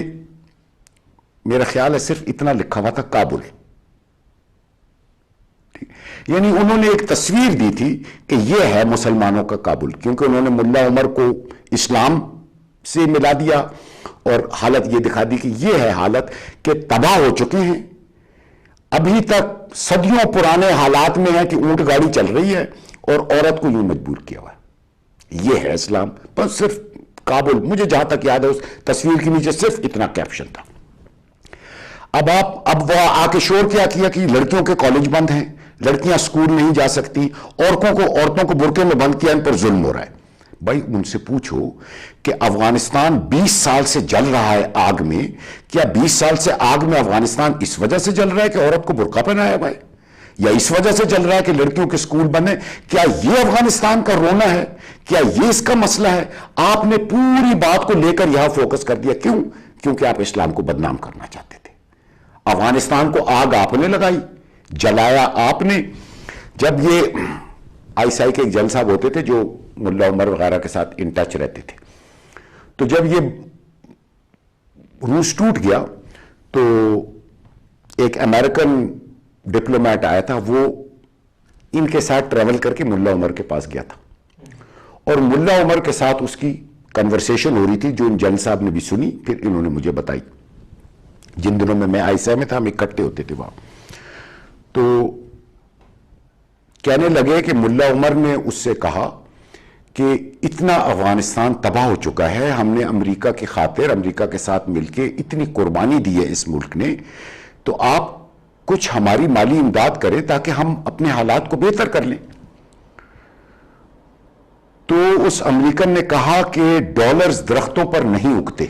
Speaker 1: میرا خیال ہے صرف اتنا لکھا ہوا تھا، کابل. یعنی انہوں نے ایک تصویر دی تھی کہ یہ ہے مسلمانوں کا کابل، کیونکہ انہوں نے ملا عمر کو اسلام سے ملا دیا اور حالت یہ دکھا دی کہ یہ ہے حالت کہ تباہ ہو چکے ہیں. ابھی تک صدیوں پرانے حالات میں ہے کہ اونٹ گاڑی چل رہی ہے اور عورت کو یوں مجبور کیا ہوا ہے. یہ ہے اسلام. بس صرف کابل، مجھے جہاں تک یاد ہے اس تصویر کے نیچے صرف اتنا کیپشن تھا. اب وہ آ کے شور کیا کہ لڑکیوں کے کالج بند ہیں، لڑکیاں سکول نہیں جا سکتی، عورتوں کو برقعے میں بند کیا، ان پر ظلم ہو رہا ہے. بھائی ان سے پوچھو کہ افغانستان 20 سال سے جل رہا ہے آگ میں، کیا 20 سال سے آگ میں افغانستان اس وجہ سے جل رہا ہے کہ عورت کو برقع پہنایا ہوا ہے، یا اس وجہ سے جل رہا ہے کہ لڑکیوں کے سکول بند ہیں؟ کیا یہ افغانستان کا رونا ہے؟ کیا یہ اس کا مسئلہ ہے؟ آپ نے پوری بات کو لے کر یہاں فوکس کر دیا. کیوں؟ کیونکہ آپ اسلام کو بدنام کرنا چاہتے تھے. افغانستان کو آگ آپ نے لگائی، جلایا آپ نے. جب یہ ISI کے ایک جل صاحب ہوتے تھے جو ملا عمر وغیرہ کے ساتھ ان ٹچ رہتے تھے، تو جب یہ روس ٹوٹ گیا تو ایک امریکن ڈپلومیٹ آیا تھا، وہ ان کے ساتھ ٹریول کر کے ملا عمر کے پاس گیا تھا اور ملا عمر کے ساتھ اس کی کنورسیشن ہو رہی تھی جو ان جل صاحب نے بھی سنی، پھر انہوں نے مجھے بتائی. جن دنوں میں ISI میں تھا ہم اکٹھے ہوتے تھے وہاں. تو کہنے لگے کہ ملا عمر نے اس سے کہا کہ اتنا افغانستان تباہ ہو چکا ہے، ہم نے امریکہ کی خاطر امریکہ کے ساتھ مل کے اتنی قربانی دی ہے اس ملک نے، تو آپ کچھ ہماری مالی امداد کریں تاکہ ہم اپنے حالات کو بہتر کر لیں. تو اس امریکن نے کہا کہ ڈالرز درختوں پر نہیں اگتے.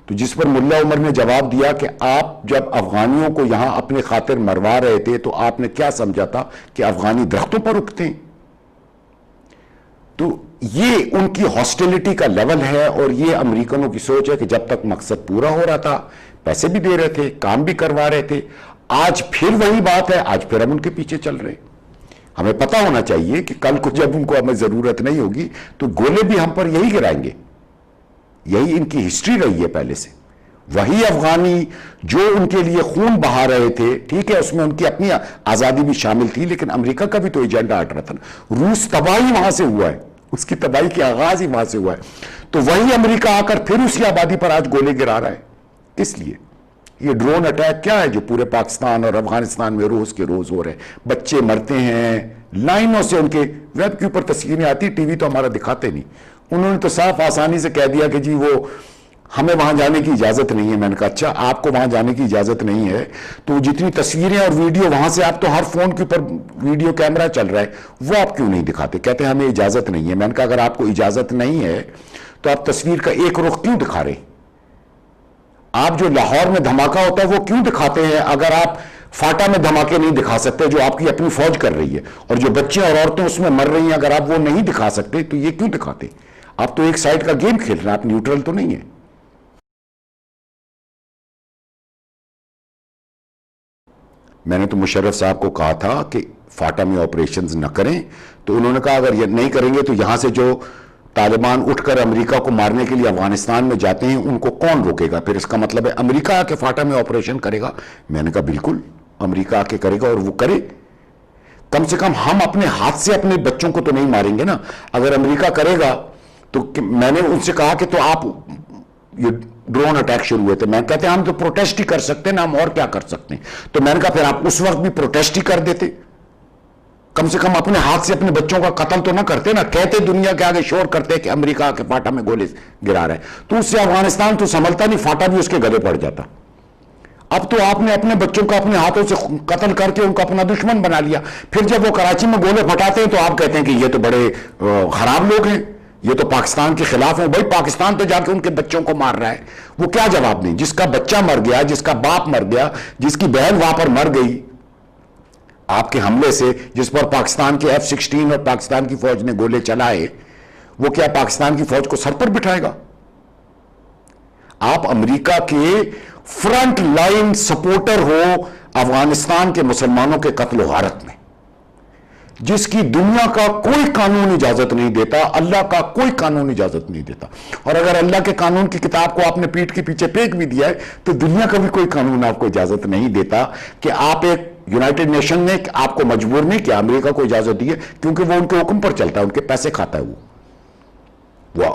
Speaker 1: تو جس پر ملا عمر نے جواب دیا کہ آپ جب افغانیوں کو یہاں اپنے خاطر مروا رہے تھے تو آپ نے کیا سمجھا تھا کہ افغانی درختوں پر اگتے ہیں؟ تو یہ ان کی ہاسٹیلٹی کا لیول ہے اور یہ امریکنوں کی سوچ ہے کہ جب تک مقصد پورا ہو رہا تھا پیسے بھی دے رہے تھے، کام بھی کروا رہے تھے. آج پھر وہی بات ہے، آج پھر ہم ان کے پیچھے چل رہے ہیں. ہمیں پتا ہونا چاہیے کہ کل کو جب ان کو ہمیں ضرورت نہیں ہوگی تو گولے بھی ہم پر یہی گرائیں گے. یہی ان کی ہسٹری رہی ہے پہلے سے. وہی افغانی جو ان کے لیے خون بہا رہے تھے، ٹھیک ہے اس میں ان کی اپنی آزادی بھی شامل تھی لیکن امریکہ کا بھی تو ایجنڈا ہٹ رہا تھا. روس تباہی وہاں سے ہوا ہے، اس کی تباہی کی آغاز ہی وہاں سے ہوا ہے. تو وہی امریکہ آ کر پھر اس کی آبادی پر آج گولے گرا رہا ہے. اس لیے یہ ڈرون اٹیک کیا ہے جو پورے پاکستان اور افغانستان میں روز کے روز ہو رہے ہیں. بچے مرتے ہیں لائنوں سے، ان کے ویب کے اوپر تصویریں آتی، ٹی وی تو ہمارا دکھاتے نہیں. انہوں نے تو صاف آسانی سے کہہ دیا کہ جی وہ ہمیں وہاں جانے کی اجازت نہیں ہے. میں نے کہا اچھا آپ کو وہاں جانے کی اجازت نہیں ہے تو جتنی تصویریں اور ویڈیو وہاں سے، آپ تو ہر فون کے اوپر ویڈیو کیمرہ چل رہا ہے، وہ آپ کیوں نہیں دکھاتے؟ کہتے ہیں ہمیں اجازت نہیں ہے. میں نے کہا اگر آپ کو اجازت نہیں ہے تو آپ تصویر کا ایک رخ کیوں دکھا رہے؟ آپ جو لاہور میں دھماکہ ہوتا ہے وہ کیوں دکھاتے ہیں اگر آپ فاٹا میں دھماکے نہیں دکھا سکتے جو آپ کی اپنی فوج کر رہی ہے، اور جو بچے اور عورتیں اس میں مر رہی ہیں اگر آپ وہ نہیں دکھا سکتے تو یہ کیوں دکھاتے؟ آپ تو ایک سائیڈ کا گیم کھیل رہے ہیں، آپ نیوٹرل تو نہیں ہے. میں نے تو مشرف صاحب کو کہا تھا کہ فاٹا میں آپریشنز نہ کریں، تو انہوں نے کہا اگر یہ نہیں کریں گے تو یہاں سے جو طالبان اٹھ کر امریکہ کو مارنے کے لیے افغانستان میں جاتے ہیں ان کو کون روکے گا؟ پھر اس کا مطلب ہے امریکہ آ کے فاٹا میں آپریشن کرے گا. میں نے کہا بالکل امریکہ آ کے کرے گا اور وہ کرے. کم سے کم ہم اپنے ہاتھ سے اپنے بچوں کو تو نہیں ماریں گے نا. اگر امریکہ کرے گا تو میں نے ان سے کہا کہ تو آپ یہ ڈرون اٹیک شروع ہوئے تھے، میں کہتے ہیں ہم تو پروٹیسٹ ہی کر سکتے ہیں نا، ہم اور کیا کر سکتے ہیں. تو میں نے کہا پھر آپ اس وقت بھی پروٹیسٹ ہی کر دیتے، کم سے کم اپنے ہاتھ سے اپنے بچوں کا قتل تو نہ کرتے نا. کہتے دنیا کے آگے شور کرتے کہ امریکہ کے فاٹا میں گولے گرا رہے ہیں، تو اس سے افغانستان تو سنبھلتا نہیں، فاٹا بھی اس کے گلے پڑ جاتا. اب تو آپ نے اپنے بچوں کو اپنے ہاتھوں سے قتل کر کے ان کو اپنا دشمن بنا لیا. پھر جب وہ کراچی میں گولے پھٹاتے ہیں تو آپ کہتے ہیں کہ یہ تو بڑے خراب لوگ ہیں، یہ تو پاکستان کے خلاف ہیں. بھائی پاکستان تو جا کے ان کے بچوں کو مار رہا ہے، وہ کیا جواب دیں؟ جس کا بچہ مر گیا، جس کا باپ مر گیا، جس کی بہن وہاں پر مر گئی آپ کے حملے سے، جس پر پاکستان کے F-16 اور پاکستان کی فوج نے گولے چلائے، وہ کیا پاکستان کی فوج کو سر پر بٹھائے گا؟ آپ امریکہ کے فرنٹ لائن سپورٹر ہو افغانستان کے مسلمانوں کے قتل و غارت میں، جس کی دنیا کا کوئی قانون اجازت نہیں دیتا، اللہ کا کوئی قانون اجازت نہیں دیتا. اور اگر اللہ کے قانون کی کتاب کو آپ نے پیٹھ کے پیچھے پھینک بھی دیا ہے تو دنیا کا بھی کوئی قانون آپ کو اجازت نہیں دیتا کہ آپ ایک یونائٹڈ نیشن نے آپ کو مجبور نہیں کیا، امریکہ کو اجازت دی ہے کیونکہ وہ ان کے حکم پر چلتا ہے، ان کے پیسے کھاتا ہے وہ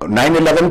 Speaker 1: 9/11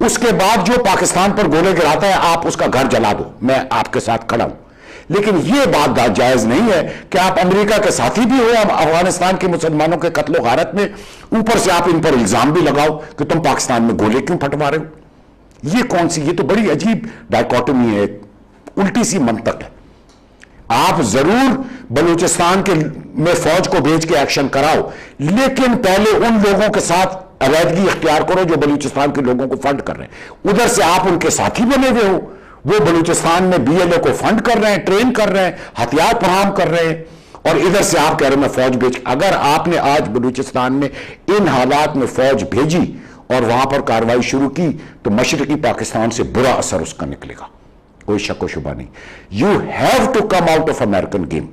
Speaker 1: اس کے بعد جو پاکستان پر گولے گراتا ہے آپ اس کا گھر جلا دو، میں آپ کے ساتھ کھڑا ہوں. لیکن یہ بات جائز نہیں ہے کہ آپ امریکہ کے ساتھی بھی ہو، افغانستان کے مسلمانوں کے قتل و غارت میں، اوپر سے آپ ان پر الزام بھی لگاؤ کہ تم پاکستان میں گولے کیوں پھٹوا رہے ہو. یہ کون سی، یہ تو بڑی عجیب ڈائیکوٹمی ہے، الٹی سی منطق ہے. آپ ضرور بلوچستان کے میں فوج کو بھیج کے ایکشن کراؤ، لیکن پہلے ان لوگوں کے ساتھ علیحدگی اختیار کرو جو بلوچستان کے لوگوں کو فنڈ کر رہے ہیں. ادھر سے آپ ان کے ساتھی بنے ہوئے ہو، وہ بلوچستان میں بی ایل اے کو فنڈ کر رہے ہیں، ٹرین کر رہے ہیں، ہتھیار فراہم کر رہے ہیں، اور ادھر سے آپ کہہ رہے ہیں میں فوج بھیج. اگر آپ نے آج بلوچستان میں ان حالات میں فوج بھیجی اور وہاں پر کارروائی شروع کی تو مشرقی پاکستان سے برا اثر اس کا نکلے گا، کوئی شک و شبہ نہیں. You have to come out of American game.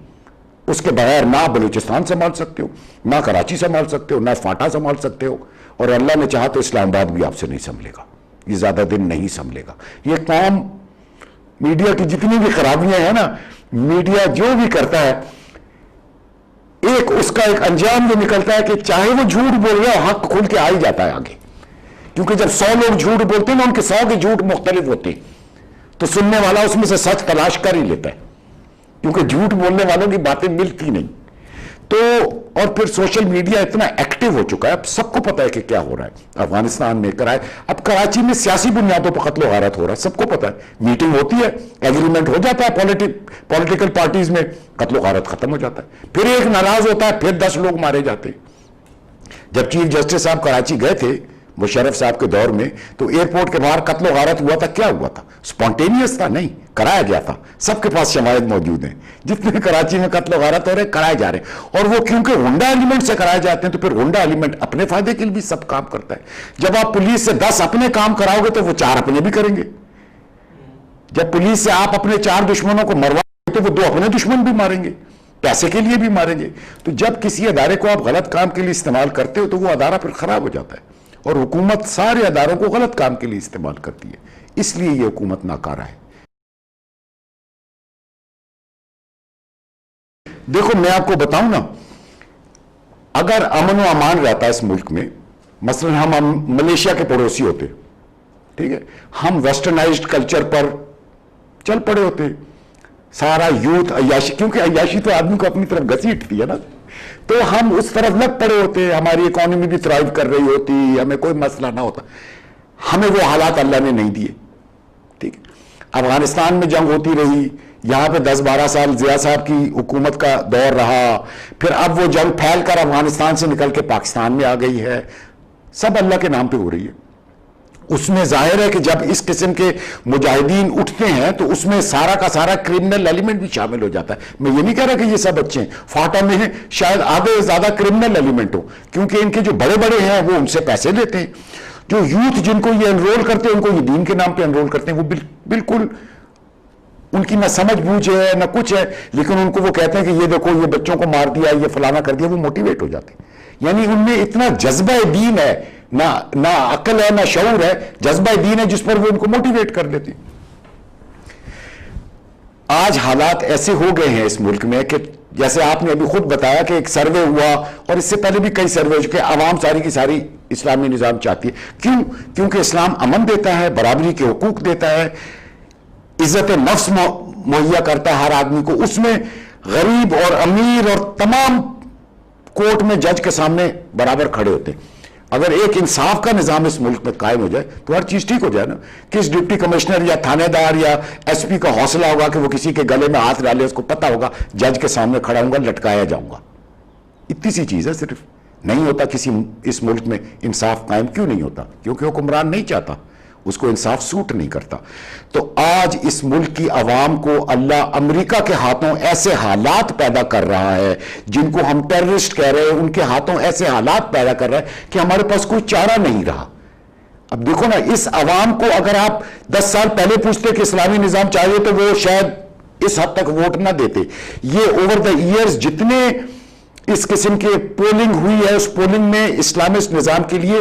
Speaker 1: اس کے بغیر نہ بلوچستان سنبھال سکتے ہو، نہ کراچی سنبھال سکتے ہو، نہ فاٹا سنبھال سکتے ہو، اور اللہ نے چاہا تو اسلام آباد بھی آپ سے نہیں سنبھلے گا. یہ زیادہ دن نہیں سنبھلے گا. یہ قوم، میڈیا کی جتنی بھی خرابیاں ہیں نا، میڈیا جو بھی کرتا ہے ایک اس کا ایک انجام یہ نکلتا ہے کہ چاہے وہ جھوٹ بول رہا ہے حق کھل کے آ ہی جاتا ہے آگے. کیونکہ جب 100 لوگ جھوٹ بولتے ہیں نا، ان کے 100 کے جھوٹ مختلف ہوتے ہیں، تو سننے والا اس میں سے سچ تلاش کر ہی لیتا ہے، کیونکہ جھوٹ بولنے والوں کی باتیں ملتی نہیں. تو اور پھر سوشل میڈیا اتنا ایکٹیو ہو چکا ہے، اب سب کو پتا ہے کہ کیا ہو رہا ہے افغانستان میں. اب کراچی میں سیاسی بنیادوں پر قتل و غارت ہو رہا ہے، سب کو پتا ہے. میٹنگ ہوتی ہے، ایگریمنٹ ہو جاتا ہے پولیٹیکل پارٹیز میں، قتل و غارت ختم ہو جاتا ہے. پھر ایک ناراض ہوتا ہے، پھر 10 لوگ مارے جاتے ہیں. جب چیف جسٹس صاحب کراچی گئے تھے مشرف صاحب کے دور میں، تو ایئرپورٹ کے باہر قتل و غارت ہوا تھا. کیا ہوا تھا؟ سپونٹینیس تھا؟ نہیں، کرایا گیا تھا. سب کے پاس شواہد موجود ہیں، جتنے کراچی میں قتل و غارت ہو رہے ہیں کرائے جا رہے ہیں. اور وہ کیونکہ غنڈہ ایلیمنٹ سے کرائے جاتے ہیں، تو پھر غنڈہ ایلیمنٹ اپنے فائدے کے لیے بھی سب کام کرتا ہے. جب آپ پولیس سے 10 اپنے کام کراؤ گے تو وہ 4 اپنے بھی کریں گے. جب پولیس سے آپ اپنے 4 دشمنوں کو مرواؤ گے تو وہ 2 اپنے دشمن بھی ماریں گے، پیسے کے لیے بھی ماریں گے. تو جب کسی ادارے کو آپ غلط کام کے لیے استعمال کرتے ہو تو وہ ادارہ پھر خراب ہو جاتا ہے. اور حکومت سارے اداروں کو غلط کام کے لیے استعمال کرتی ہے، اس لیے یہ حکومت ناکارہ ہے. دیکھو میں آپ کو بتاؤں نا، اگر امن و امان رہتا ہے اس ملک میں، مثلا ہم ملیشیا کے پڑوسی ہوتے، ٹھیک ہے، ہم ویسٹرنائزڈ کلچر پر چل پڑے ہوتے، سارا یوتھ عیاشی، کیونکہ عیاشی تو آدمی کو اپنی طرف گھسیٹتی ہے نا، تو ہم اس طرف لگ پڑے ہوتے، ہماری اکانومی بھی تھرائیو کر رہی ہوتی، ہمیں کوئی مسئلہ نہ ہوتا. ہمیں وہ حالات اللہ نے نہیں دیے. ٹھیک ہے، افغانستان میں جنگ ہوتی رہی، یہاں پہ 10-12 سال ضیاء صاحب کی حکومت کا دور رہا، پھر اب وہ جنگ پھیل کر افغانستان سے نکل کے پاکستان میں آ گئی ہے. سب اللہ کے نام پہ ہو رہی ہے. اس میں ظاہر ہے کہ جب اس قسم کے مجاہدین اٹھتے ہیں تو اس میں سارا کا سارا کرمنل ایلیمنٹ بھی شامل ہو جاتا ہے. میں یہ نہیں کہہ رہا کہ یہ سب اچھے ہیں، فاٹا میں شاید آدھے زیادہ کرمنل ایلیمنٹ ہو، کیونکہ ان کے جو بڑے بڑے ہیں وہ ان سے پیسے لیتے ہیں. جو یوتھ جن کو یہ انرول کرتے ہیں، ان کو یہ دین کے نام پہ انرول کرتے ہیں، وہ بالکل ان کی نہ سمجھ بوجھ ہے نہ کچھ ہے، لیکن ان کو وہ کہتے ہیں کہ یہ دیکھو یہ بچوں کو مار دیا، یہ فلانا کر دیا، وہ موٹیویٹ ہو جاتے ہیں. یعنی ان میں اتنا جذبہ دین ہے، نہ عقل ہے نہ شعور ہے، جذبہ دین ہے جس پر وہ ان کو موٹیویٹ کر دیتے ہیں. آج حالات ایسے ہو گئے ہیں اس ملک میں کہ جیسے آپ نے ابھی خود بتایا کہ ایک سروے ہوا، اور اس سے پہلے بھی کئی سروے ہو چکے، عوام ساری کی ساری اسلامی نظام چاہتی ہے. کیوں؟ کیونکہ اسلام امن دیتا ہے، برابری کے حقوق دیتا ہے، عزت نفس مہیا کرتا ہے ہر آدمی کو. اس میں غریب اور امیر اور تمام کورٹ میں جج کے سامنے برابر کھڑے ہوتے ہیں. اگر ایک انصاف کا نظام اس ملک میں قائم ہو جائے تو ہر چیز ٹھیک ہو جائے نا. کس ڈپٹی کمشنر یا تھانے دار یا ایس پی کا حوصلہ ہوگا کہ وہ کسی کے گلے میں ہاتھ ڈالے، اس کو پتہ ہوگا جج کے سامنے کھڑا ہوں گا، لٹکایا جاؤں گا. اتنی سی چیز ہے صرف. نہیں ہوتا کسی اس ملک میں انصاف قائم. کیوں نہیں ہوتا؟ کیونکہ حکمران نہیں چاہتا، اس کو انصاف سوٹ نہیں کرتا. تو آج اس ملک کی عوام کو اللہ امریکہ کے ہاتھوں ایسے حالات پیدا کر رہا ہے، جن کو ہم ٹیررسٹ کہہ رہے ہیں، ان کے ہاتھوں ایسے حالات پیدا کر رہا ہے کہ ہمارے پاس کوئی چارہ نہیں رہا. اب دیکھو نا، اس عوام کو اگر آپ 10 سال پہلے پوچھتے کہ اسلامی نظام چاہیے تو وہ شاید اس حد تک ووٹ نہ دیتے. یہ اوور دا ایئرز جتنے اس قسم کی پولنگ ہوئی ہے، اس پولنگ میں اسلامسٹ نظام کے لیے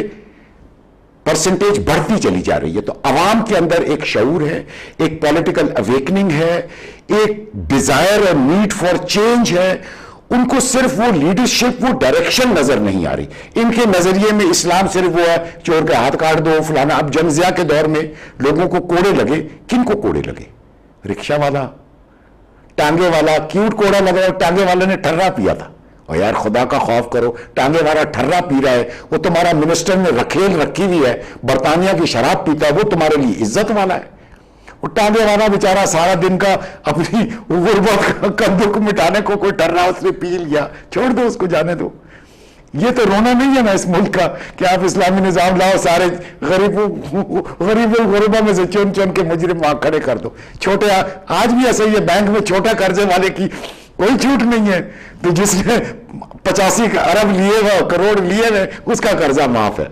Speaker 1: پرسنٹیج بڑھتی چلی جا رہی ہے. تو عوام کے اندر ایک شعور ہے، ایک پولیٹیکل اویکننگ ہے، ایک ڈیزائر اور نیڈ فار چینج ہے، ان کو صرف وہ لیڈرشپ، وہ ڈائریکشن نظر نہیں آ رہی. ان کے نظریے میں اسلام صرف وہ ہے چور کے ہاتھ کاٹ دو فلانا. اب جنزیہ کے دور میں لوگوں کو کوڑے لگے. کن کو کوڑے لگے؟ رکشہ والا، ٹانگے والا. کیوٹ کوڑا لگا اور ٹانگے والے نے ٹھرا پیا تھا. اور یار خدا کا خوف کرو، ٹانگے والا ٹھرا پی رہا ہے، وہ تمہارا منسٹر نے رکھیل رکھی ہوئی ہے، برطانیہ کی شراب پیتا ہے، وہ تمہارے لیے عزت والا ہے. وہ ٹانگے والا بیچارہ سارا دن کا اپنی غربت کا دکھ مٹانے کو کوئی ٹرنا اس نے پی لیا، چھوڑ دو اس کو، جانے دو. یہ تو رونا نہیں ہے نا اس ملک کا کہ آپ اسلامی نظام لاؤ، سارے غریبوں غربا میں سے چن چن کے مجرم وہاں کھڑے کر دو. چھوٹے آج بھی ایسا ہی ہے، بینک میں چھوٹا قرضے والے کی کوئی چھوٹ نہیں ہے، تو جس نے 85 ارب لیے ہوئے، کروڑ لیے ہوئے، اس کا قرضہ معاف ہے.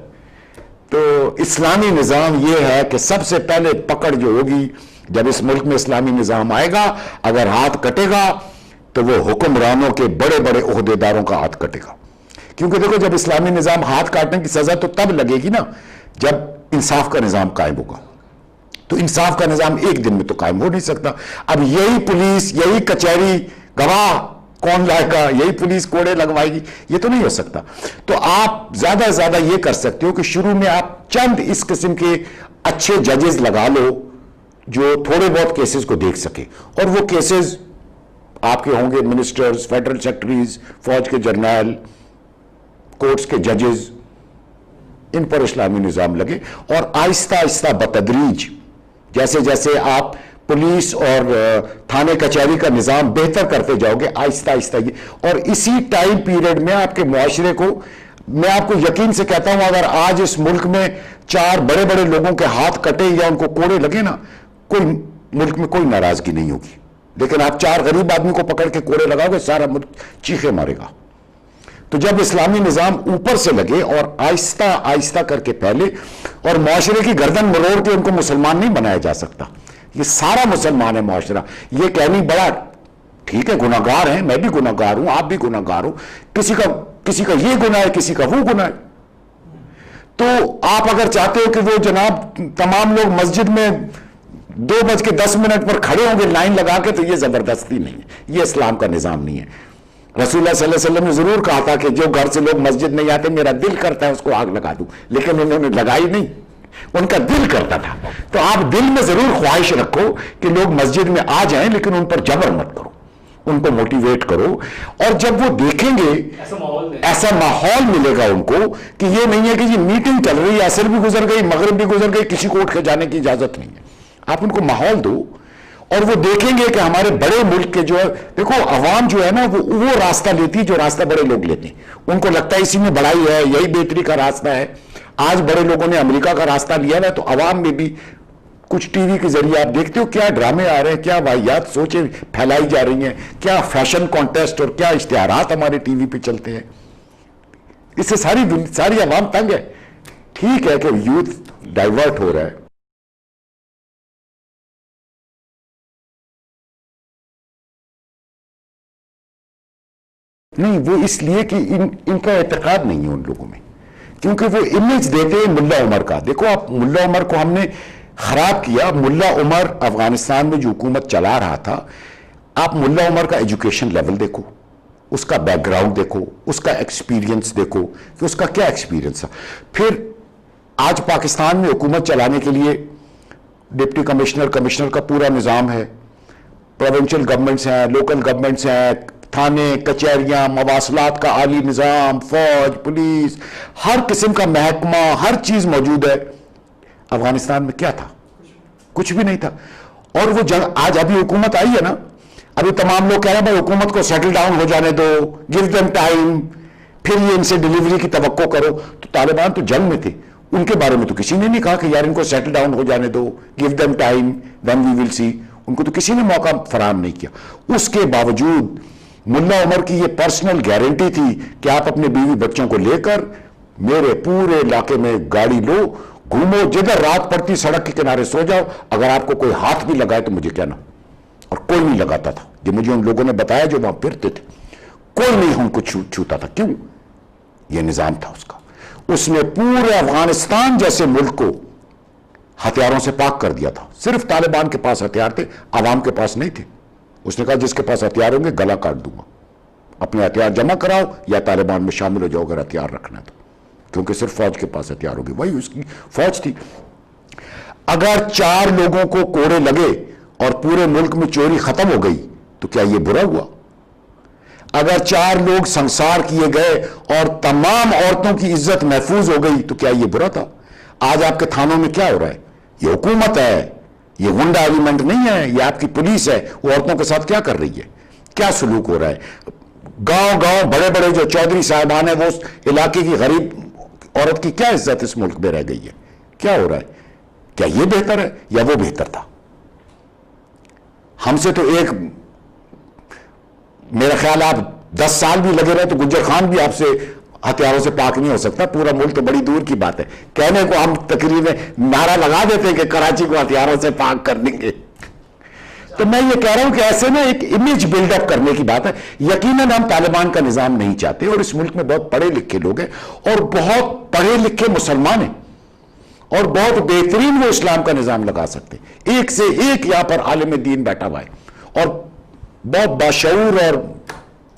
Speaker 1: تو اسلامی نظام یہ ہے کہ سب سے پہلے پکڑ جو ہوگی جب اس ملک میں اسلامی نظام آئے گا، اگر ہاتھ کٹے گا تو وہ حکمرانوں کے بڑے بڑے عہدیداروں کا ہاتھ کٹے گا. کیونکہ دیکھو جب اسلامی نظام ہاتھ کاٹنے کی سزا تو تب لگے گی نا جب انصاف کا نظام قائم ہوگا. تو انصاف کا نظام ایک دن میں تو قائم ہو نہیں سکتا. اب یہی پولیس، یہی کچہری، گواہ کون لائے گا؟ یہی پولیس کوڑے لگوائے گی؟ یہ تو نہیں ہو سکتا. تو آپ زیادہ سے زیادہ یہ کر سکتے ہو کہ شروع میں آپ چند اس قسم کے اچھے ججز لگا لو جو تھوڑے بہت کیسز کو دیکھ سکے، اور وہ کیسز آپ کے ہوں گے منسٹرز، فیڈرل سیکرٹریز، فوج کے جرنیل، کورٹس کے ججز، ان پر اسلامی نظام لگے. اور آہستہ آہستہ بتدریج جیسے جیسے آپ پولیس اور تھانے کچہری کا نظام بہتر کرتے جاؤ گے، آہستہ آہستہ یہ، اور اسی ٹائم پیریڈ میں آپ کے معاشرے کو، میں آپ کو یقین سے کہتا ہوں اگر آج اس ملک میں 4 بڑے بڑے لوگوں کے ہاتھ کٹے یا ان کو کوڑے لگے نا، کوئی ملک میں کوئی ناراضگی نہیں ہوگی. لیکن آپ 4 غریب آدمی کو پکڑ کے کوڑے لگاؤ گے، سارا ملک چیخے مارے گا. تو جب اسلامی نظام اوپر سے لگے اور آہستہ آہستہ کر کے پھیلے، اور معاشرے کی گردن مروڑ کے ان کو مسلمان نہیں بنایا جا سکتا. یہ سارا مسلمان ہے معاشرہ. یہ کہنی بڑا ٹھیک ہے، گناہ گار ہیں، میں بھی گناہ گار ہوں، آپ بھی گناہ گار ہوں، کسی کا یہ گناہ ہے، کسی کا وہ گناہ ہے. تو آپ اگر چاہتے ہو کہ وہ جناب تمام لوگ مسجد میں 2:10 پر کھڑے ہوں گے لائن لگا کے، تو یہ زبردستی نہیں ہے، یہ اسلام کا نظام نہیں ہے. رسول اللہ صلی اللہ علیہ وسلم نے ضرور کہا تھا کہ جو گھر سے لوگ مسجد نہیں آتے میرا دل کرتا ہے اس کو آگ لگا دوں، لیکن انہوں نے لگائی نہیں، ان کا دل کرتا تھا. تو آپ دل میں ضرور خواہش رکھو کہ لوگ مسجد میں آ جائیں، لیکن ان پر جبر مت کرو، ان کو موٹیویٹ کرو. اور جب وہ دیکھیں گے ایسا ماحول ملے گا ان کو کہ یہ نہیں ہے کہ یہ میٹنگ چل رہی ہے، عصر بھی گزر گئی، مغرب بھی گزر گئی، کسی کو اٹھ کے جانے کی اجازت نہیں ہے. آپ ان کو ماحول دو اور وہ دیکھیں گے کہ ہمارے بڑے ملک کے جو ہے، دیکھو عوام جو ہے نا وہ راستہ لیتی ہے جو راستہ بڑے لوگ لیتے ہیں. ان کو لگتا ہے اسی میں بڑائی ہے، یہی بہتری کا راستہ ہے. آج بڑے لوگوں نے امریکہ کا راستہ لیا نا، تو عوام میں بھی کچھ ٹی وی کے ذریعے آپ دیکھتے ہو کیا ڈرامے آ رہے ہیں، کیا واحیات سوچیں پھیلائی جا رہی ہیں، کیا فیشن کانٹیسٹ اور کیا اشتہارات ہمارے ٹی وی پہ چلتے ہیں. اس سے ساری عوام تنگ ہے. ٹھیک ہے کہ یوتھ ڈائیورٹ ہو رہا ہے، نہیں وہ اس لیے کہ ان کا اعتقاد نہیں ہے ان لوگوں میں، کیونکہ وہ امیج دیتے ہیں ملا عمر کا. دیکھو آپ ملا عمر کو ہم نے خراب کیا. ملا عمر افغانستان میں جو حکومت چلا رہا تھا، آپ ملا عمر کا ایجوکیشن لیول دیکھو، اس کا بیک گراؤنڈ دیکھو، اس کا ایکسپیرینس دیکھو کہ اس کا کیا ایکسپیرینس ہے. پھر آج پاکستان میں حکومت چلانے کے لیے ڈپٹی کمشنر کا پورا نظام ہے، پروونشل گورنمنٹس ہیں، لوکل گورنمنٹس ہیں، تھانے کچہریاں، مواصلات کا عالی نظام، فوج، پولیس، ہر قسم کا محکمہ، ہر چیز موجود ہے. افغانستان میں کیا تھا؟ کچھ بھی نہیں تھا. اور وہ آج ابھی حکومت آئی ہے نا، ابھی تمام لوگ کہہ رہے ہیں بھائی حکومت کو سیٹل ڈاؤن ہو جانے دو، گیو دیم ٹائم، پھر یہ ان سے ڈیلیوری کی توقع کرو. تو طالبان تو جنگ میں تھے، ان کے بارے میں تو کسی نے نہیں کہا کہ یار ان کو سیٹل ڈاؤن ہو جانے دو، گیو دیم ٹائم دین وی ول سی. ان کو تو کسی نے موقع فراہم نہیں کیا. اس کے باوجود ملا عمر کی یہ پرسنل گارنٹی تھی کہ آپ اپنے بیوی بچوں کو لے کر میرے پورے علاقے میں گاڑی لو، گھومو، جدھر رات پڑتی سڑک کے کنارے سو جاؤ، اگر آپ کو کوئی ہاتھ بھی لگائے تو مجھے کہنا. اور کوئی نہیں لگاتا تھا. یہ مجھے ان لوگوں نے بتایا جو وہاں پھرتے تھے، کوئی نہیں ان کو چھوتا تھا. کیوں؟ یہ نظام تھا اس کا. اس نے پورے افغانستان جیسے ملک کو ہتھیاروں سے پاک کر دیا تھا. صرف طالبان کے پاس ہتھیار تھے، عوام کے پاس نہیں تھے. اس نے کہا جس کے پاس ہتھیار ہوں گے گلا کاٹ دوں گا. اپنے ہتھیار جمع کراؤ یا طالبان میں شامل ہو جاؤ اگر ہتھیار رکھنا تو، کیونکہ صرف فوج کے پاس ہتھیار ہوگی، وہی اس کی فوج تھی۔ اگر 4 لوگوں کو کوڑے لگے اور پورے ملک میں چوری ختم ہو گئی تو کیا یہ برا ہوا؟ اگر 4 لوگ سنسار کیے گئے اور تمام عورتوں کی عزت محفوظ ہو گئی تو کیا یہ برا تھا؟ آج آپ کے تھانوں میں کیا ہو رہا ہے؟ یہ حکومت ہے، یہ غنڈہ ایلیمنٹ نہیں ہے، یہ آپ کی پولیس ہے، وہ عورتوں کے ساتھ کیا کر رہی ہے، کیا سلوک ہو رہا ہے؟ گاؤں گاؤں بڑے بڑے جو چودھری صاحبان ہیں وہ اس علاقے کی غریب عورت کی کیا عزت اس ملک میں رہ گئی ہے؟ کیا ہو رہا ہے؟ کیا یہ بہتر ہے یا وہ بہتر تھا؟ ہم سے تو ایک، میرا خیال آپ 10 سال بھی لگے رہے تو گجر خان بھی آپ سے ہتھیاروں سے پاک نہیں ہو سکتا، پورا ملک تو بڑی دور کی بات ہے، کہنے کو ہم تقریر میں نعرہ لگا دیتے ہیں کہ کراچی کو ہتھیاروں سے پاک کر دیں گے۔ تو میں یہ کہہ رہا ہوں کہ ایسے نا ایک امیج بلڈ اپ کرنے کی بات ہے۔ یقیناً ہم طالبان کا نظام نہیں چاہتے، اور اس ملک میں بہت پڑھے لکھے لوگ ہیں اور بہت پڑھے لکھے مسلمان ہیں اور بہت بہترین وہ اسلام کا نظام لگا سکتے ہیں، ایک سے ایک یہاں پر عالم دین بیٹھا ہوا ہے اور بہت باشعور اور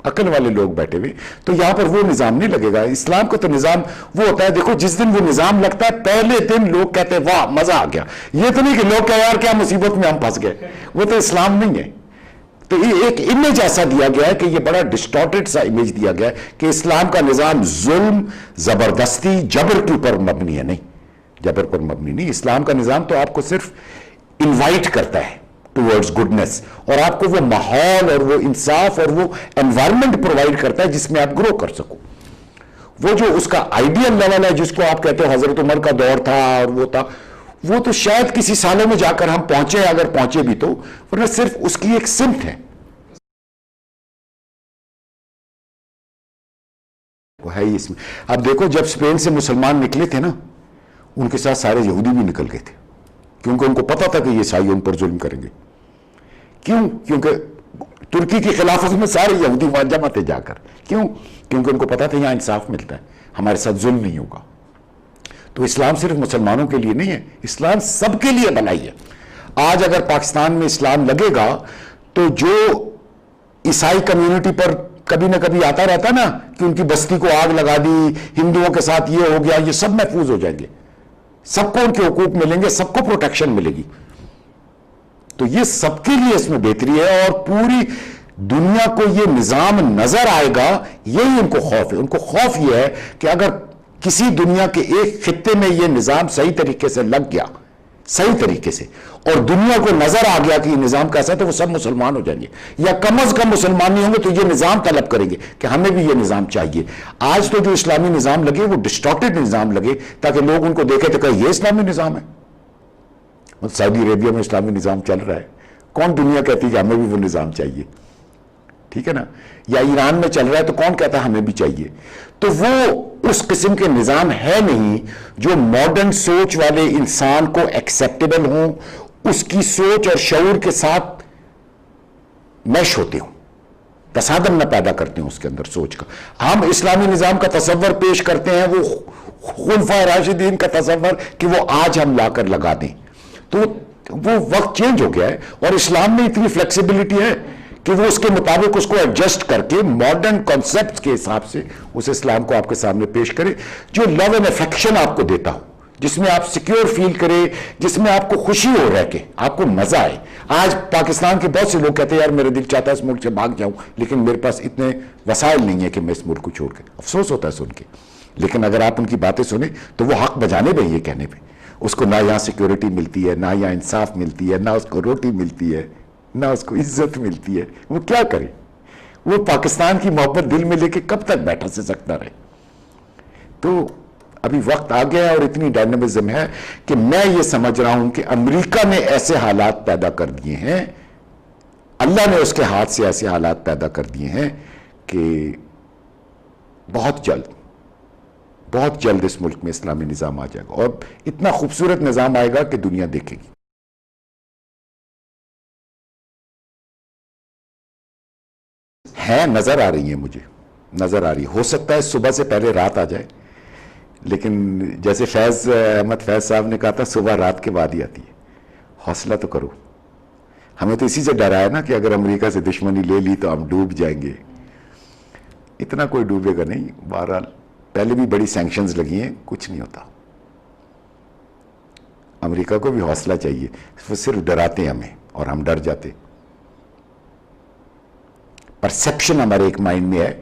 Speaker 1: عقل والے لوگ بیٹھے ہوئے، تو یہاں پر وہ نظام نہیں لگے گا۔ اسلام کا تو نظام وہ ہوتا ہے، دیکھو جس دن وہ نظام لگتا ہے پہلے دن لوگ کہتے ہیں واہ مزہ آ گیا، یہ تو نہیں کہ لوگ کہتے یار کیا مصیبت میں ہم پھنس گئے، وہ تو اسلام نہیں ہے۔ تو یہ ایک امیج ایسا دیا گیا ہے کہ یہ بڑا ڈسٹارٹڈ سا امیج دیا گیا ہے کہ اسلام کا نظام ظلم، زبردستی، جبر کے اوپر مبنی ہے، نہیں، جبر پر مبنی نہیں۔ اسلام کا نظام تو آپ کو صرف انوائٹ کرتا ہے ٹورڈز گڈنس، اور آپ کو وہ ماحول اور وہ انصاف اور وہ انوائرمنٹ پرووائڈ کرتا ہے جس میں آپ گرو کر سکو۔ وہ جو اس کا آئیڈیل لیول ہے جس کو آپ کہتے ہو حضرت عمر کا دور تھا اور وہ تھا، وہ تو شاید کسی سالوں میں جا کر ہم پہنچے، اگر پہنچے بھی تو، ورنہ صرف اس کی ایک سمت ہے، وہ ہے ہی اس میں۔ اب دیکھو جب اسپین سے مسلمان نکلے تھے نا، ان کے ساتھ سارے یہودی بھی نکل گئے تھے، کیونکہ ان کو پتا تھا کہ یہ عیسائی ان پر ظلم کریں گے۔ کیوں؟ کیونکہ ترکی کی خلافت میں سارے یہودی وہاں جمع تھے جا کر، کیوں؟ کیونکہ ان کو پتا تھا یہاں انصاف ملتا ہے، ہمارے ساتھ ظلم نہیں ہوگا۔ تو اسلام صرف مسلمانوں کے لیے نہیں ہے، اسلام سب کے لیے بنائی ہے۔ آج اگر پاکستان میں اسلام لگے گا تو جو عیسائی کمیونٹی پر کبھی نہ کبھی آتا رہتا نا کہ ان کی بستی کو آگ لگا دی، ہندوؤں کے ساتھ یہ ہو گیا، یہ سب محفوظ ہو جائیں گے، سب کو ان کے حقوق ملیں گے، سب کو پروٹیکشن ملے گی۔ تو یہ سب کے لیے اس میں بہتری ہے، اور پوری دنیا کو یہ نظام نظر آئے گا، یہی ان کو خوف ہے۔ ان کو خوف یہ ہے کہ اگر کسی دنیا کے ایک خطے میں یہ نظام صحیح طریقے سے لگ گیا، صحیح طریقے سے، اور دنیا کو نظر آ گیا کہ یہ نظام کیسا ہے، تو وہ سب مسلمان ہو جائیں گے، یا کم از کم مسلمان نہیں ہوں گے تو یہ نظام طلب کریں گے کہ ہمیں بھی یہ نظام چاہیے۔ آج تو جو اسلامی نظام لگے وہ ڈسٹارٹڈ نظام لگے تاکہ لوگ ان کو دیکھیں تو کہ یہ اسلامی نظام ہے۔ سعودی عربیہ میں اسلامی نظام چل رہا ہے، کون دنیا کہتی ہے کہ ہمیں بھی وہ نظام چاہیے؟ ٹھیک ہے نا؟ یا ایران میں چل رہا ہے تو کون کہتا ہے ہمیں بھی چاہیے؟ تو وہ اس قسم کے نظام ہے نہیں جو ماڈرن سوچ والے انسان کو ایکسیپٹیبل ہوں، اس کی سوچ اور شعور کے ساتھ میش ہوتے ہوں، تصادم نہ پیدا کرتے ہیں اس کے اندر سوچ کا۔ ہم اسلامی نظام کا تصور پیش کرتے ہیں، وہ خلفائے راشدین کا تصور کہ وہ آج ہم لا کر لگا دیں، تو وہ وقت چینج ہو گیا ہے، اور اسلام میں اتنی فلیکسیبلٹی ہے کہ وہ اس کے مطابق اس کو ایڈجسٹ کر کے ماڈرن کانسیپٹس کے حساب سے اس اسلام کو آپ کے سامنے پیش کرے، جو لو اینڈ افیکشن آپ کو دیتا ہو، جس میں آپ سیکیور فیل کرے، جس میں آپ کو خوشی ہو رہ کے آپ کو مزہ آئے۔ آج پاکستان کے بہت سے لوگ کہتے ہیں یار میرا دل چاہتا ہے اس ملک سے بھاگ جاؤں، لیکن میرے پاس اتنے وسائل نہیں ہیں کہ میں اس ملک کو چھوڑ کے، افسوس ہوتا ہے سن کے۔ لیکن اگر آپ ان کی باتیں سنیں تو وہ حق بجانے میں یہ کہنے پہ، اس کو نہ یہاں سیکیورٹی ملتی ہے، نہ یہاں انصاف ملتی ہے، نہ اس کو روٹی ملتی ہے، نہ اس کو عزت ملتی ہے، وہ کیا کرے؟ وہ پاکستان کی محبت دل میں لے کے کب تک بیٹھا سے سکتا رہے؟ تو ابھی وقت آ گیا ہے اور اتنی ڈائنامزم ہے کہ میں یہ سمجھ رہا ہوں کہ امریکہ نے ایسے حالات پیدا کر دیے ہیں، اللہ نے اس کے ہاتھ سے ایسے حالات پیدا کر دیے ہیں کہ بہت جلد اس ملک میں اسلامی نظام آ جائے گا، اور اتنا خوبصورت نظام آئے گا کہ دنیا دیکھے گی۔ ہیں، نظر آ رہی ہیں، مجھے نظر آ رہی ہے، ہو سکتا ہے صبح سے پہلے رات آ جائے، لیکن جیسے احمد فیض صاحب نے کہا تھا صبح رات کے بعد ہی آتی ہے۔ حوصلہ تو کرو، ہمیں تو اسی سے ڈر ہے نا کہ اگر امریکہ سے دشمنی لے لی تو ہم ڈوب جائیں گے، اتنا کوئی ڈوبے گا نہیں. بہرحال پہلے بھی بڑی سینکشنز لگی ہیں, کچھ نہیں ہوتا. امریکہ کو بھی حوصلہ چاہیے, وہ صرف ڈراتے ہیں ہمیں اور ہم ڈر جاتے. پرسیپشن ہمارے ایک مائنڈ میں ہے,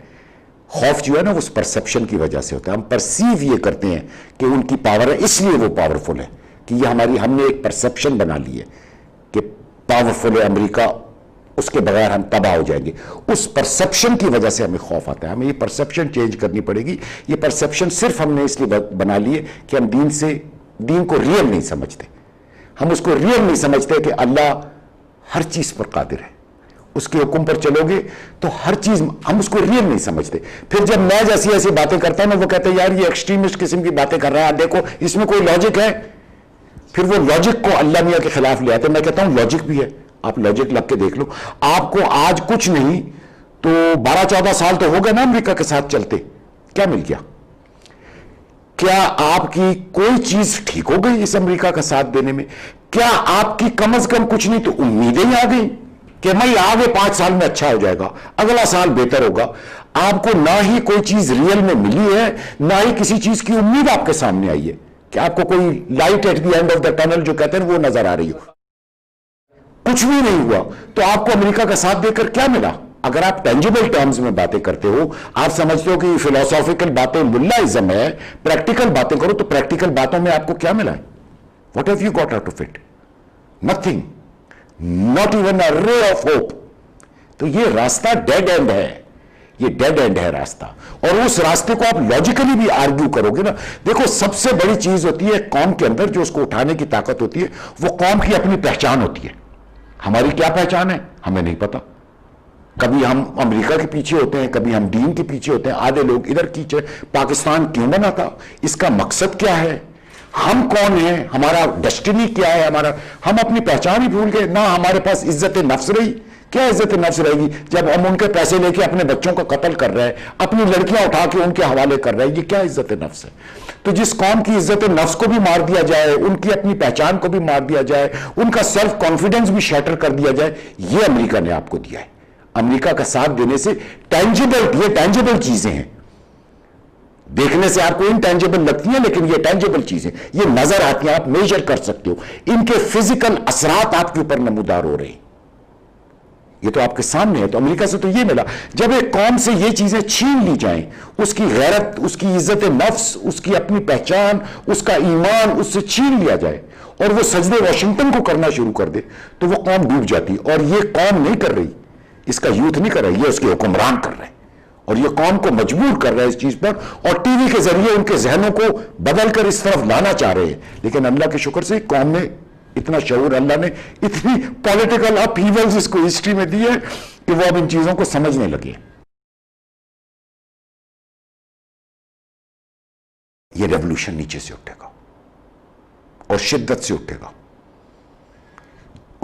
Speaker 1: خوف جو ہے نا اس پرسیپشن کی وجہ سے ہوتا ہے. ہم پرسیو یہ کرتے ہیں کہ ان کی پاور ہے اس لیے وہ پاورفل ہے, کہ یہ ہم نے ایک پرسیپشن بنا لی ہے کہ پاورفل ہے امریکہ, اس کے بغیر ہم تباہ ہو جائیں گے. اس پرسیپشن کی وجہ سے ہمیں خوف آتا ہے. ہمیں یہ پرسیپشن چینج کرنی پڑے گی. یہ پرسیپشن صرف ہم نے اس لیے بنا لی ہے کہ ہم دین کو ریئل نہیں سمجھتے. ہم اس کو ریئل نہیں سمجھتے کہ اللہ ہر چیز پر قادر ہے. اس کے حکم پر چلو گے تو ہر چیز, ہم اس کو ریئل نہیں سمجھتے. پھر جب میں جیسی ایسی باتیں کرتا ہوں نا, وہ کہتے ہیں یار یہ ایکسٹریمسٹ قسم کی باتیں کر رہا ہے, دیکھو اس میں کوئی لاجک ہے. پھر وہ لاجک کو اللہ میاں کے خلاف لے آتے. میں کہتا ہوں لاجک بھی ہے, آپ لاجک لگ کے دیکھ لو. آپ کو آج کچھ نہیں تو 12-14 سال تو ہو گئے نا امریکہ کے ساتھ چلتے, کیا مل گیا؟ کیا آپ کی کوئی چیز ٹھیک ہو گئی اس امریکہ کا ساتھ دینے میں؟ کیا آپ کی کم از کم کچھ نہیں تو امیدیں ہی آ گئی کہ میں آگے 5 سال میں اچھا ہو جائے گا, اگلا سال بہتر ہوگا؟ آپ کو نہ ہی کوئی چیز ریئل میں ملی ہے, نہ ہی کسی چیز کی امید آپ کے سامنے آئی ہے کہ آپ کو کوئی light at the end of the tunnel جو کہتے ہیں وہ نظر آ رہی ہو. کچھ بھی نہیں ہوا تو آپ کو امریکہ کا ساتھ دے کر کیا ملا؟ اگر آپ ٹینجیبل ٹرمز میں باتیں کرتے ہو, آپ سمجھتے ہو کہ یہ فلسافیکل باتیں ملازم ہے, پریکٹیکل باتیں کرو, تو پریکٹیکل باتوں میں آپ کو کیا ملا ہے؟ What have you got out of it? Nothing, not even a ray of hope. تو یہ راستہ ڈیڈ اینڈ ہے, یہ ڈیڈ اینڈ ہے راستہ. اور اس راستے کو آپ لاجیکلی بھی آرگیو کرو گے نا. دیکھو سب سے بڑی چیز ہوتی ہے قوم کے اندر جو اس کو اٹھانے کی طاقت ہوتی ہے, وہ قوم کی اپنی پہچان ہوتی ہے. ہماری کیا پہچان ہے ہمیں نہیں پتا. کبھی ہم امریکہ کے پیچھے ہوتے ہیں, کبھی ہم دین کے پیچھے ہوتے ہیں. آدھے لوگ ادھر پیچھے, پاکستان کیوں بنا تھا, اس کا مقصد کیا ہے, ہم کون ہیں, ہمارا ڈیسٹینی کیا ہے, ہم اپنی پہچان ہی بھول گئے. نہ ہمارے پاس عزت نفس رہی. کیا عزت نفس رہے گی جب ہم ان کے پیسے لے کے اپنے بچوں کا قتل کر رہے ہیں, اپنی لڑکیاں اٹھا کے ان کے حوالے کر رہے ہیں؟ یہ کیا عزت نفس ہے؟ تو جس قوم کی عزت نفس کو بھی مار دیا جائے, ان کی اپنی پہچان کو بھی مار دیا جائے, ان کا سیلف کانفیڈنس بھی شیٹر کر دیا جائے, یہ امریکہ نے آپ کو دیا ہے. امریکہ کا ساتھ دینے سے یہ ٹینجیبل چیزیں ہیں. دیکھنے سے آپ کو انٹینجیبل لگتی ہیں, لیکن یہ ٹینجیبل چیزیں, یہ نظر آتی ہیں, آپ میجر کر سکتے ہو. ان کے فزیکل اثرات آپ کے اوپر نمودار ہو رہے ہیں. یہ تو آپ کے سامنے ہے. تو امریکہ سے تو یہ ملا. جب ایک قوم سے یہ چیزیں چھین لی جائیں, اس کی غیرت, اس کی عزت نفس, اس کی اپنی پہچان, اس کا ایمان اس سے چھین لیا جائے, اور وہ سجدے واشنگٹن کو کرنا شروع کر دے, تو وہ قوم ڈوب جاتی. اور یہ قوم نہیں کر رہی, اس کا یوتھ نہیں کر رہا, یہ اس کے حکمران کر رہے ہیں, اور یہ قوم کو مجبور کر رہا ہے اس چیز پر, اور ٹی وی کے ذریعے ان کے ذہنوں کو بدل کر اس طرف لانا چاہ رہے ہیں. لیکن اللہ کے شکر سے قوم میں اتنا شعور, اللہ نے اتنی پولیٹیکل اپہیولز اس کو ہسٹری میں دی ہے کہ وہ اب ان چیزوں کو سمجھنے لگے. یہ ریولوشن نیچے سے اٹھے گا اور شدت سے اٹھے گا,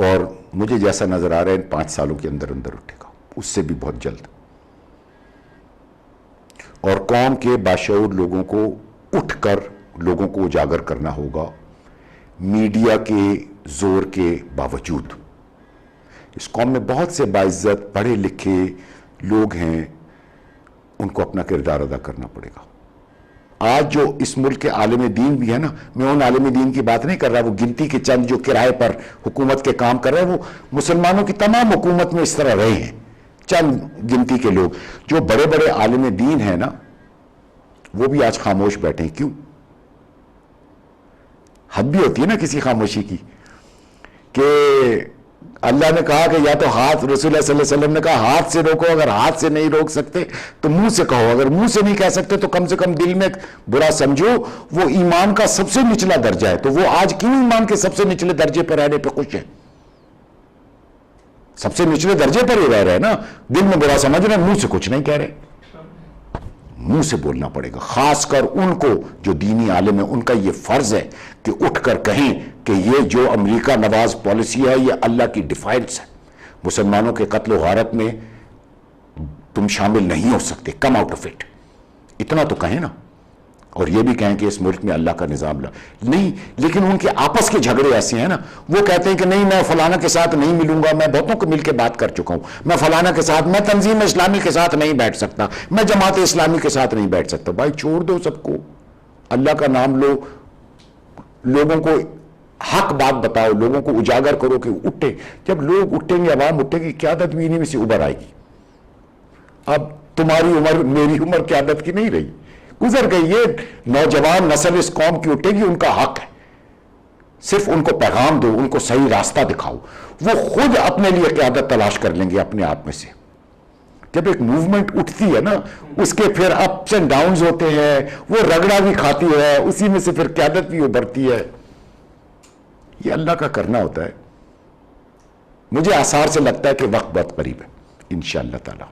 Speaker 1: اور مجھے جیسا نظر آ رہا ہے 5 سالوں کے اندر اٹھے گا, اس سے بھی بہت جلد. اور قوم کے باشعور لوگوں کو اٹھ کر لوگوں کو اجاگر کرنا ہوگا, میڈیا کے زور کے باوجود. اس قوم میں بہت سے باعزت پڑھے لکھے لوگ ہیں, ان کو اپنا کردار ادا کرنا پڑے گا. آج جو اس ملک کے عالم دین بھی ہے نا, میں ان عالم دین کی بات نہیں کر رہا, وہ گنتی کے چند جو کرائے پر حکومت کے کام کر رہے ہیں, وہ مسلمانوں کی تمام حکومت میں اس طرح رہے ہیں. چند گنتی کے لوگ جو بڑے بڑے عالم دین ہیں نا, وہ بھی آج خاموش بیٹھے ہیں. کیوں؟ حد بھی ہوتی ہے نا کسی خاموشی کی, کہ اللہ نے کہا کہ یا تو ہاتھ, رسول اللہ صلی اللہ علیہ وسلم نے کہا ہاتھ سے روکو, اگر ہاتھ سے نہیں روک سکتے تو منہ سے کہو, اگر منہ سے نہیں کہہ سکتے تو کم سے کم دل میں برا سمجھو. وہ ایمان کا سب سے نچلا درجہ ہے. تو وہ آج کیوں ایمان کے سب سے نچلے درجے پر رہنے پہ خوش ہیں؟ سب سے نچلے درجے پر ہی رہ رہے نا, دل میں برا سمجھ رہے ہیں, منہ سے کچھ نہیں کہہ رہے. منہ سے بولنا پڑے گا, خاص کر ان کو جو دینی عالم ہیں. ان کا یہ فرض ہے کہ اٹھ کر کہیں کہ یہ جو امریکہ نواز پالیسی ہے یہ اللہ کی ڈیفائنس ہے. مسلمانوں کے قتل و غارت میں تم شامل نہیں ہو سکتے, کم آؤٹ آف اٹ. اتنا تو کہیں نا. اور یہ بھی کہیں کہ اس ملک میں اللہ کا نظام نہیں، لیکن ان کے آپس کے جھگڑے ایسے ہیں نا، وہ کہتے ہیں کہ نہیں میں فلانا کے ساتھ نہیں ملوں گا، میں بہتوں کو مل کے بات کر چکا ہوں، میں فلانا کے ساتھ، میں تنظیم اسلامی کے ساتھ نہیں بیٹھ سکتا، میں جماعت اسلامی کے ساتھ نہیں بیٹھ سکتا۔ بھائی چھوڑ دو سب کو، اللہ کا نام لو، لوگوں کو حق بات بتاؤ، لوگوں کو اجاگر کرو کہ اٹھے۔ جب لوگ اٹھیں گے، عوام اٹھے گی، قیادت بھی انہیں میں سے ابھر آئے گی۔ اب تمہاری عمر میری عمر قیادت کی نہیں رہی، گزر گئی۔ یہ نوجوان نسل اس قوم کی اٹھے گی، ان کا حق ہے، صرف ان کو پیغام دو، ان کو صحیح راستہ دکھاؤ، وہ خود اپنے لیے قیادت تلاش کر لیں گے اپنے آپ میں سے۔ جب ایک موومنٹ اٹھتی ہے نا، اس کے پھر اپس اینڈ ڈاؤنز ہوتے ہیں، وہ رگڑا بھی کھاتی ہے، اسی میں سے پھر قیادت بھی ابھرتی ہے۔ یہ اللہ کا کرنا ہوتا ہے۔ مجھے آثار سے لگتا ہے کہ وقت بہت قریب ہے انشاءاللہ تعالی۔